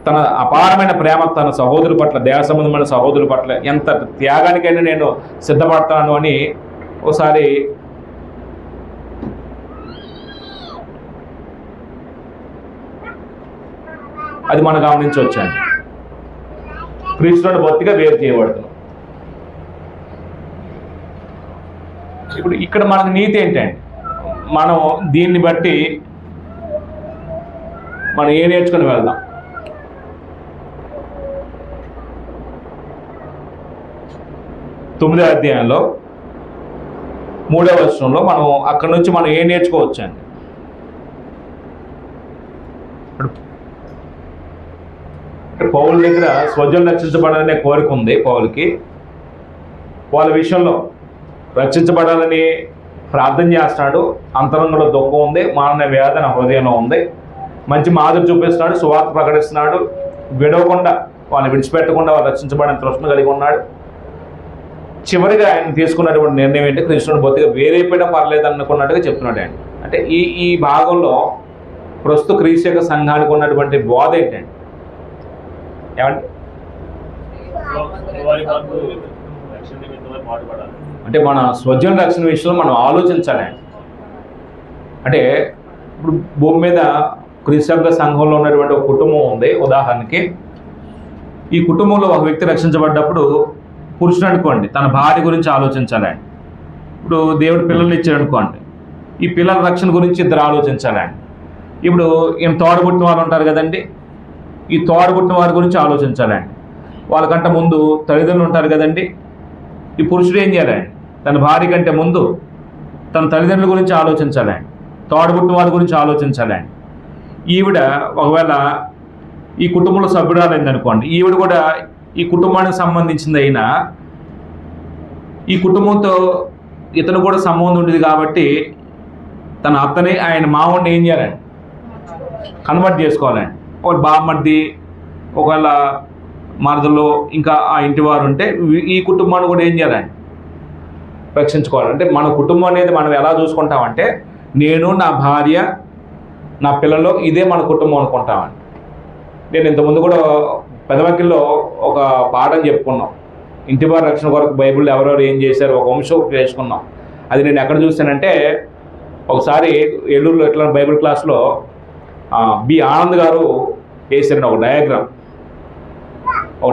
తన అపారమైన ప్రేమ తన సహోదరు పట్ల, దేహ సంబంధమైన సహోదరు పట్ల ఎంత త్యాగానికైనా నేను సిద్ధపడతాను అని ఒకసారి అది మనం గమనించవచ్చాను. క్రీస్తుని బొత్తిగా వేరు చేయబడుతున్నాం. ఇప్పుడు ఇక్కడ మనకు నీతి ఏంటండి? మనం దీన్ని బట్టి మనం ఏం నేర్చుకుని వెళ్దాం? తొమ్మిదవ అధ్యాయంలో 3వ వచనంలో మనం అక్కడ నుంచి మనం ఏం నేర్చుకోవచ్చండి? పౌలు దగ్గర స్వజనం రక్షించబడాలనే కోరిక ఉంది పౌలుకి. వాళ్ళ విషయంలో రక్షించబడాలని ప్రార్థన చేస్తున్నాడు. అంతరంగంలో దుఃఖం ఉంది, మానవ వేదన హృదయంలో ఉంది. మంచి మాదిరి చూపిస్తున్నాడు, సువార్త ప్రకటిస్తున్నాడు. విడవకుండా వాళ్ళని విడిచిపెట్టకుండా వాళ్ళు రక్షించబడిన తృష్ణ కలిగి ఉన్నాడు. చివరిగా ఆయన తీసుకున్నటువంటి నిర్ణయం ఏంటి? కృష్ణుడు బొత్తిగా వేరైపోయినా పర్లేదు అనుకున్నట్టుగా చెప్తున్నాడు ఆయన. అంటే ఈ భాగంలో ప్రస్తుత క్రీస్తు యొక్క సంఘానికి ఉన్నటువంటి బోధ ఏంటండి? ఏమంటే అంటే మన స్వజన రక్షణ విషయంలో మనం ఆలోచించాలి. అంటే ఇప్పుడు భూమి మీద క్రీస్తు సంఘంలో ఉన్నటువంటి ఒక కుటుంబం ఉంది. ఉదాహరణకి ఈ కుటుంబంలో ఒక వ్యక్తి రక్షించబడ్డప్పుడు పురుషుడు అనుకోండి తన భార్య గురించి ఆలోచించాలండి. ఇప్పుడు దేవుడు పిల్లల్ని ఇచ్చాడు అనుకోండి, ఈ పిల్లల రక్షణ గురించి ఇద్దరు ఆలోచించాలండి. ఇప్పుడు ఈయన తోడబుట్టిన వాళ్ళు ఉంటారు కదండి, ఈ తోడబుట్టిన వారి గురించి ఆలోచించాలండి. వాళ్ళకంటే ముందు తల్లిదండ్రులు ఉంటారు కదండి. ఈ పురుషుడు ఏం చేయాలండి? తన భార్య కంటే ముందు తన తల్లిదండ్రుల గురించి ఆలోచించాలండి, తోడబుట్టిన వారి గురించి ఆలోచించాలండి. ఈవిడ ఒకవేళ ఈ కుటుంబంలో సభ్యురాలైంది అనుకోండి, ఈవిడ కూడా ఈ కుటుంబానికి సంబంధించింది అయినా ఈ కుటుంబంతో ఇతను కూడా సంబంధం ఉండేది కాబట్టి తన అత్తని ఆయన మామూడిని ఏం చేయాలండి? కన్వర్ట్ చేసుకోవాలండి. ఒక బామ్మర్ది, ఒకవేళ మరదలో, ఇంకా ఆ ఇంటి వారు ఉంటే ఈ కుటుంబాన్ని కూడా ఏం చేయాలండి? రక్షించుకోవాలి. అంటే మన కుటుంబం అనేది మనం ఎలా చూసుకుంటామంటే నేను, నా భార్య, నా పిల్లలు, ఇదే మన కుటుంబం అనుకుంటామండి. నేను ఇంతకుముందు కూడా పెదవకిల్లో ఒక పాఠం చెప్పుకున్నాం. ఇంటి వారి రక్షణ కొరకు బైబిల్లో ఎవరెవరు ఏం చేశారు ఒక వంశం వేసుకున్నాం. అది నేను ఎక్కడ చూశానంటే ఒకసారి ఏలూరులో ఎట్లా బైబిల్ క్లాస్లో బి ఆనంద్ గారు వేసాడు ఒక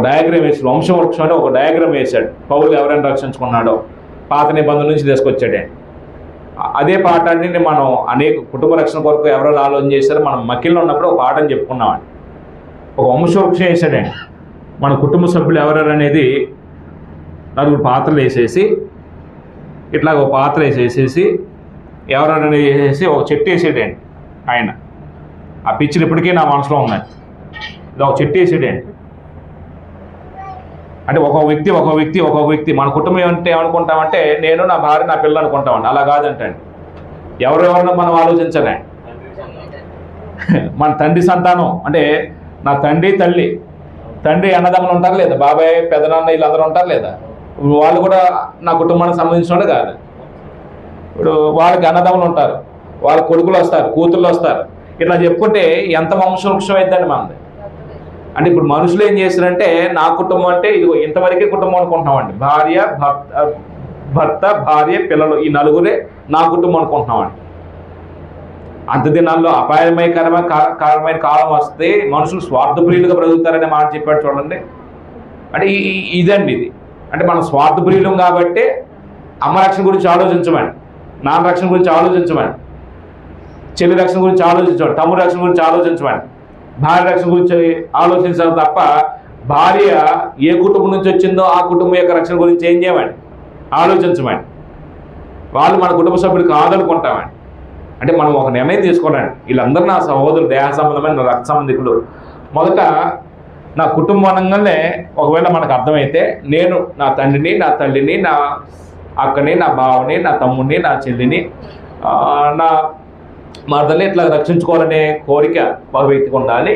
డయాగ్రామ్ వేసాడు. వంశవృక్షం అంటే ఒక డయాగ్రామ్ వేశాడు. పౌలు ఎవరైనా రక్షించుకున్నాడో పాత నిబంధనల నుంచి తీసుకొచ్చాడే. అదే పాఠాన్ని మనం అనేక కుటుంబ రక్షణ కొరకు ఎవరైనా ఆలోచన చేశారో మనం మకిల్లో ఉన్నప్పుడు ఒక పాఠం చెప్పుకున్నామండి. ఒక వంశవృక్షం వేసాడండి. మన కుటుంబ సభ్యులు ఎవరెవరు అనేది 4 పాత్రలు వేసేసి, ఇట్లా ఒక పాత్ర వేసేసి ఎవరెవరని వేసేసి ఒక చెట్టు వేసాడండి ఆయన. ఆ పిక్చర్ ఇప్పటికీ నా మనసులో ఉందండి. ఇది ఒక చెట్టు వేసాడండి. అంటే ఒక్కొక్క వ్యక్తి మన కుటుంబం అంటే ఏమనుకుంటామంటే నేను, నా భార్య, నా పిల్లలు అనుకుంటామండి. అలా కాదంటండి. ఎవరెవరినో మనం ఆలోచించాలి. మన తండ్రి సంతానం అంటే నా తండ్రి అన్నదమ్ములు ఉంటారు లేదా, బాబాయ్, పెదనాన్న వీళ్ళందరూ ఉంటారు లేదా, వాళ్ళు కూడా నా కుటుంబానికి సంబంధించిన వాళ్ళు కాదు. ఇప్పుడు వాళ్ళకి అన్నదమ్ములు ఉంటారు, వాళ్ళ కొడుకులు వస్తారు, కూతుళ్ళు వస్తారు, ఇట్లా చెప్పుకుంటే ఎంత వంశవృక్షం అయిద్దండి మనది. అంటే ఇప్పుడు మనుషులు ఏం చేస్తారంటే నా కుటుంబం అంటే ఇదిగో ఇంతవరకే కుటుంబం అనుకుంటున్నామండి. భర్త, భార్య, పిల్లలు, ఈ నలుగురే నా కుటుంబం అనుకుంటున్నామండి. అంత దినాల్లో అపాయమయకరమైన కాలం వస్తే మనుషులు స్వార్థప్రియులుగా బ్రతుకుతారనే మాట చెప్పాడు చూడండి. అంటే ఇదండి ఇది. అంటే మనం స్వార్థప్రియులం కాబట్టి అమ్మ రక్షణ గురించి ఆలోచించమని, నాన్న రక్షణ గురించి ఆలోచించమని, చెల్లి రక్షణ గురించి ఆలోచించమని, తమ్ముడు రక్షణ గురించి ఆలోచించమని, భార్య రక్షణ గురించి ఆలోచించడం తప్ప భార్య ఏ కుటుంబం నుంచి వచ్చిందో ఆ కుటుంబం యొక్క రక్షణ గురించి ఏం చేయమని ఆలోచించమని. వాళ్ళు మన కుటుంబ సభ్యులు కాదనుకుంటామండి. అంటే మనం ఒక నిర్ణయం తీసుకోవాలండి, వీళ్ళందరూ నా సహోదరులు, దేహ సంబంధమైన నా రక్త సంబంధికులు. మొదట నా కుటుంబం అనగానే ఒకవేళ మనకు అర్థమైతే నేను నా తండ్రిని, నా తల్లిని, నా అక్కని, నా బావని, నా తమ్ముడిని, నా చెల్లిని, నా మరదల్ని ఇట్లా రక్షించుకోవాలనే కోరిక ఒక వ్యక్తికి ఉండాలి.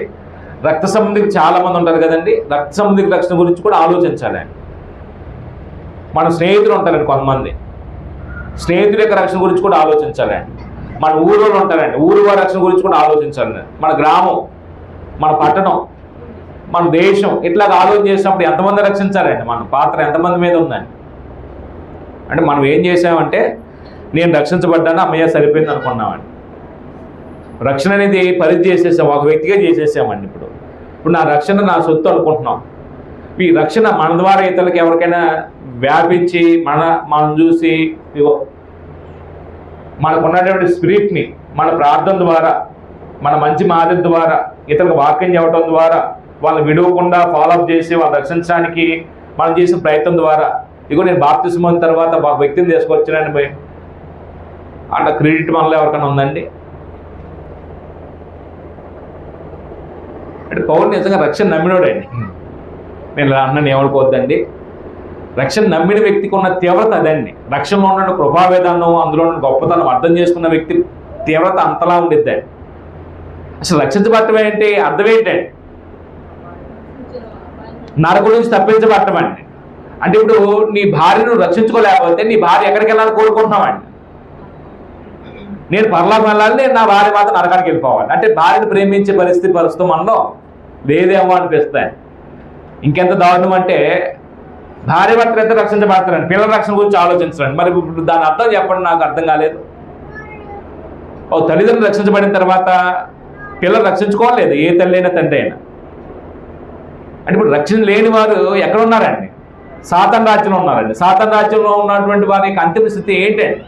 రక్త సంబంధికులు చాలామంది ఉంటారు కదండి, రక్త సంబంధికుల రక్షణ గురించి కూడా ఆలోచించాలి. మన స్నేహితులు ఉంటారండి, కొంతమంది స్నేహితుల యొక్క రక్షణ గురించి కూడా ఆలోచించాలండి. మన ఊళ్ళో ఉంటారండి, ఊరు వారి రక్షణ గురించి కూడా ఆలోచించాలండి. మన గ్రామం, మన పట్టణం, మన దేశం ఇట్లాగ ఆలోచన చేసినప్పుడు ఎంతమంది రక్షించాలండి, మన పాత్ర ఎంతమంది మీద ఉందండి. అంటే మనం ఏం చేసామంటే నేను రక్షించబడ్డాను, అమ్మయ్య సరిపోయింది అనుకున్నామండి. రక్షణ అనేది పరిధి చేసేసాం, ఒక వ్యక్తిగా చేసేసామండి. ఇప్పుడు నా రక్షణ నా సొత్తు అనుకుంటున్నాం. ఈ రక్షణ మన ద్వారా ఇతరులకు ఎవరికైనా వ్యాపించి మనం చూసి మనకున్నటువంటి స్పిరిట్ని మన ప్రార్థన ద్వారా, మన మంచి మాదిరి ద్వారా, ఇతరులకు వాక్యం చెప్పడం ద్వారా, వాళ్ళని విడవకుండా ఫాలోఅప్ చేసి వాళ్ళు రక్షించడానికి మనం చేసిన ప్రయత్నం ద్వారా, ఇగో నేను బాప్తిస్మం అయిన తర్వాత ఒక వ్యక్తిని తీసుకొచ్చానండి భయ్ అట్లా క్రెడిట్ మనలో ఎవరికైనా ఉందండి? అంటే పౌరుడు నిజంగా రక్షణ నమ్మినోడండి. నేను అన్నని ఏమనుకోవద్దండి, రక్షణ నమ్మిన వ్యక్తికి ఉన్న తీవ్రత అదండి. రక్షణలో ఉన్న కృపావేదాన్ని, అందులో ఉన్న గొప్పతనం అర్థం చేసుకున్న వ్యక్తి తీవ్రత అంతలా ఉండిద్దండి. అసలు రక్షించబడటం ఏంటి, అర్థం ఏంటండి? నరకం నుంచి తప్పించబడటం అండి. అంటే ఇప్పుడు నీ భార్యను రక్షించుకోలేకపోతే నీ భార్య ఎక్కడికి వెళ్ళాలని కోరుకుంటున్నామండి. నేను పరలోకం వెళ్ళాలి, నేను నా భార్య మాత్రం నరకానికి వెళ్ళిపోవాలి అంటే భార్యను ప్రేమించే పరిస్థితి ప్రస్తుతం మనలో లేదేమో అనిపిస్తాయి. ఇంకెంత దారుణం అంటే భార్య భర్తలు ఎంత రక్షించబడతారండి, పిల్లల రక్షణ గురించి ఆలోచించండి. మరి ఇప్పుడు దాని అర్థం చెప్పండి, నాకు అర్థం కాలేదు. ఓ తల్లిదండ్రులు రక్షించబడిన తర్వాత పిల్లలు రక్షించుకోలేదు, ఏ తల్లి అయినా తండ్రి అయినా. అంటే ఇప్పుడు రక్షణ లేని వారు ఎక్కడ ఉన్నారండి? సాతాను రాజ్యంలో ఉన్నారండి. సాతాను రాజ్యంలో ఉన్నటువంటి వారి యొక్క అంతిమ స్థితి ఏంటండి?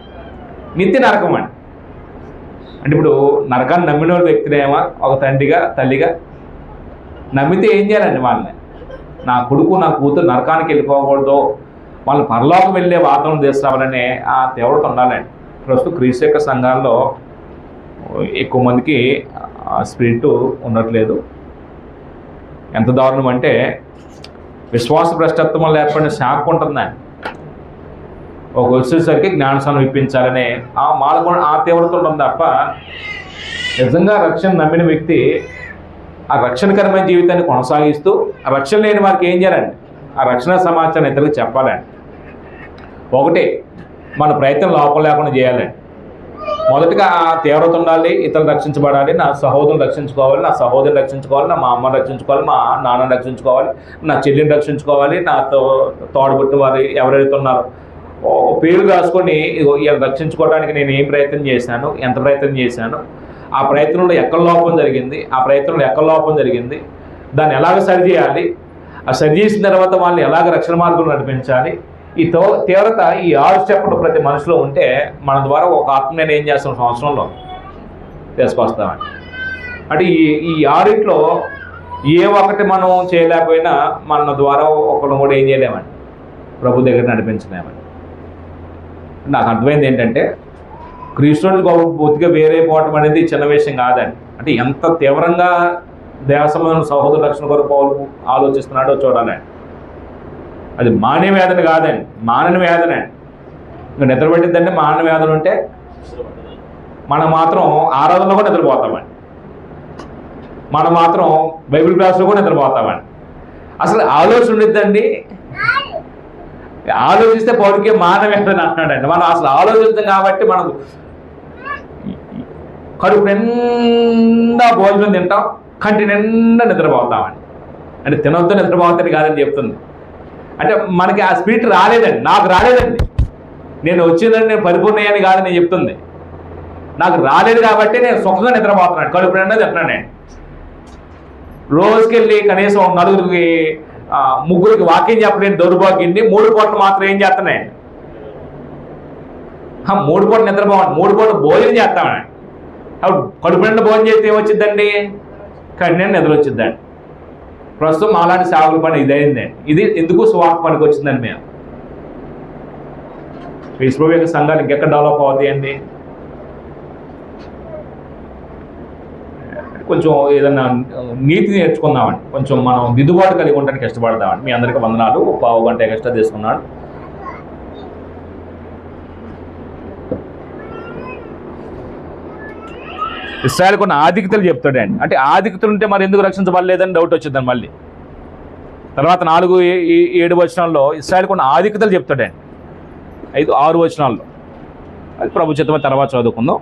నిత్య నరకం అండి. అంటే ఇప్పుడు నరకాన్ని నమ్మిన వ్యక్తినేమో ఒక తండ్రిగా తల్లిగా నమ్మితే ఏం చేయాలండి? వాళ్ళని నా కొడుకు నా కూతురు నరకానికి వెళ్ళిపోకూడదు, వాళ్ళు పరలోకం వెళ్ళే వాతావరణం తీసుకురావాలనే ఆ తీవ్రత ఉండాలండి. ప్రస్తుతం క్రీస్తు యొక్క సంఘాల్లో ఎక్కువ మందికి స్పిరిట్ ఉండట్లేదు. ఎంత దారుణం అంటే విశ్వాస భ్రష్టత్వం వల్ల ఏర్పడిన శాఖ ఉంటుందండి. ఒక వచ్చేసరికి జ్ఞానస్నానం ఇప్పించాలనే ఆ తీవ్రత ఉంటుంది తప్ప నిజంగా రక్షణ నమ్మిన వ్యక్తి ఆ రక్షణకరమైన జీవితాన్ని కొనసాగిస్తూ ఆ రక్షణ లేని వారికి ఏం చేయాలండి? ఆ రక్షణ సమాచారం ఇతరులకు చెప్పాలండి. ఒకటి మన ప్రయత్నం లోపం లేకుండా చేయాలండి. మొదటగా ఆ తీవ్రత ఉండాలి, ఇతరులు రక్షించబడాలి, నా సహోదరుని రక్షించుకోవాలి, నా సహోదరుని రక్షించుకోవాలి, నా మా అమ్మని రక్షించుకోవాలి, మా నాన్నని రక్షించుకోవాలి, నా చెల్లిని రక్షించుకోవాలి, నా తోడబుట్టిన వారు ఎవరైతే ఉన్నారో పేరు రాసుకొని ఇలా రక్షించుకోవడానికి నేను ఏం ప్రయత్నం చేశాను, ఎంత ప్రయత్నం చేశాను, ఆ ప్రయత్నంలో ఎక్కడ లోపం జరిగింది, దాన్ని ఎలాగ సరిచేయాలి, ఆ సరి చేసిన తర్వాత వాళ్ళని ఎలాగ రక్షణ మార్గంలో నడిపించాలి. ఈ తీవ్రత ఈ 6 స్టెప్పులు ప్రతి మనిషిలో ఉంటే మన ద్వారా ఒక ఆత్మ నేను ఏం చేస్తాం సంవత్సరంలో తీసుకొస్తామని. అంటే ఈ 6 ఏ ఒక్కటి మనం చేయలేకపోయినా మన ద్వారా ఒకళ్ళు కూడా ఏం చేయలేమండి, ప్రభు దగ్గర నడిపించలేమని. నాకు అర్థమైంది ఏంటంటే క్రీస్తుని పూర్తిగా వేరే పోవటం అనేది చిన్న విషయం కాదండి. అంటే ఎంత తీవ్రంగా దేశమైన సహోదర రక్షణ కొరకు పౌలు ఆలోచిస్తున్నాడో చూడాలండి. అది మానవ వేదన కాదండి, మానవ వేదన. ఇంకా నిద్రపట్టిద్దంటే మానవ వేదన ఉంటే మనం మాత్రం ఆరాధనలో కూడా నిద్రపోతామండి, మనం మాత్రం బైబిల్ క్లాస్లో కూడా నిద్రపోతామండి. అసలు ఆలోచన ఉండిద్దండి, ఆలోచిస్తే పౌరుకే మానవ వేదన అంటున్నాడండి. మనం అసలు ఆలోచిస్తాం కాబట్టి మనకు కడుపు నిండా భోజనం తింటాం, కంటి నిండా నిద్రపోతామండి. అంటే తినొద్దు నిద్రపోతాను కాదని చెప్తుంది. అంటే మనకి ఆ స్పిరిట్ రాలేదండి, నాకు రాలేదండి. నేను వచ్చిందని నేను పరిపూర్ణయ్యాని కాదని నేను చెప్తుంది. నాకు రాలేదు కాబట్టి నేను సుఖంగా నిద్రపోతున్నాను, కడుపు నిండా తింటున్నాను. నేను రోజుకెళ్ళి కనీసం 4 ముగ్గురికి వాక్యం చెప్పలేని దౌర్భాగ్యాన్ని 3 పూటలు మాత్రం ఏం చేస్తున్నాయండి? 3 పూటలు నిద్రపోవాలి, 3 పూటలు భోజనం చేస్తామండి. అప్పుడు కడుపు నిండా భోజనం చేస్తే ఏమొచ్చిందండి? కన్ను నిద్ర వచ్చిందండి. ప్రస్తుతం అలాంటి సేవకుల పని ఇదైందండి. ఇది ఎందుకు సువార్త పనికి వచ్చిందండి. మేము విశ్వవేగ సంఘాలు ఇంకెక్కడ డెవలప్ అవుతాయండి? కొంచెం ఏదన్నా నీతి నేర్చుకుందామండి, కొంచెం మనం దిద్దుబాటు కలిగి ఉండడానికి ఇష్టపడదామండి. మీ అందరికీ వందనాలు. పావు గంట ఎక్స్ట్రా తీసుకున్నాడు. ఇశ్రాయేలు కొన్ని ఆధిక్యతలు చెప్తాడండి. అంటే ఆధిక్యతలు ఉంటే మరి ఎందుకు రక్షించబడలేదని డౌట్ వచ్చిందని మళ్ళీ తర్వాత 4-7 వచనాల్లో ఇశ్రాయేలు కొన్ని ఆధిక్యతలు చెప్తాడండి. 5-6 వచనాల్లో. అది ప్రభు చిత్తమే తర్వాత చదువుకుందాం.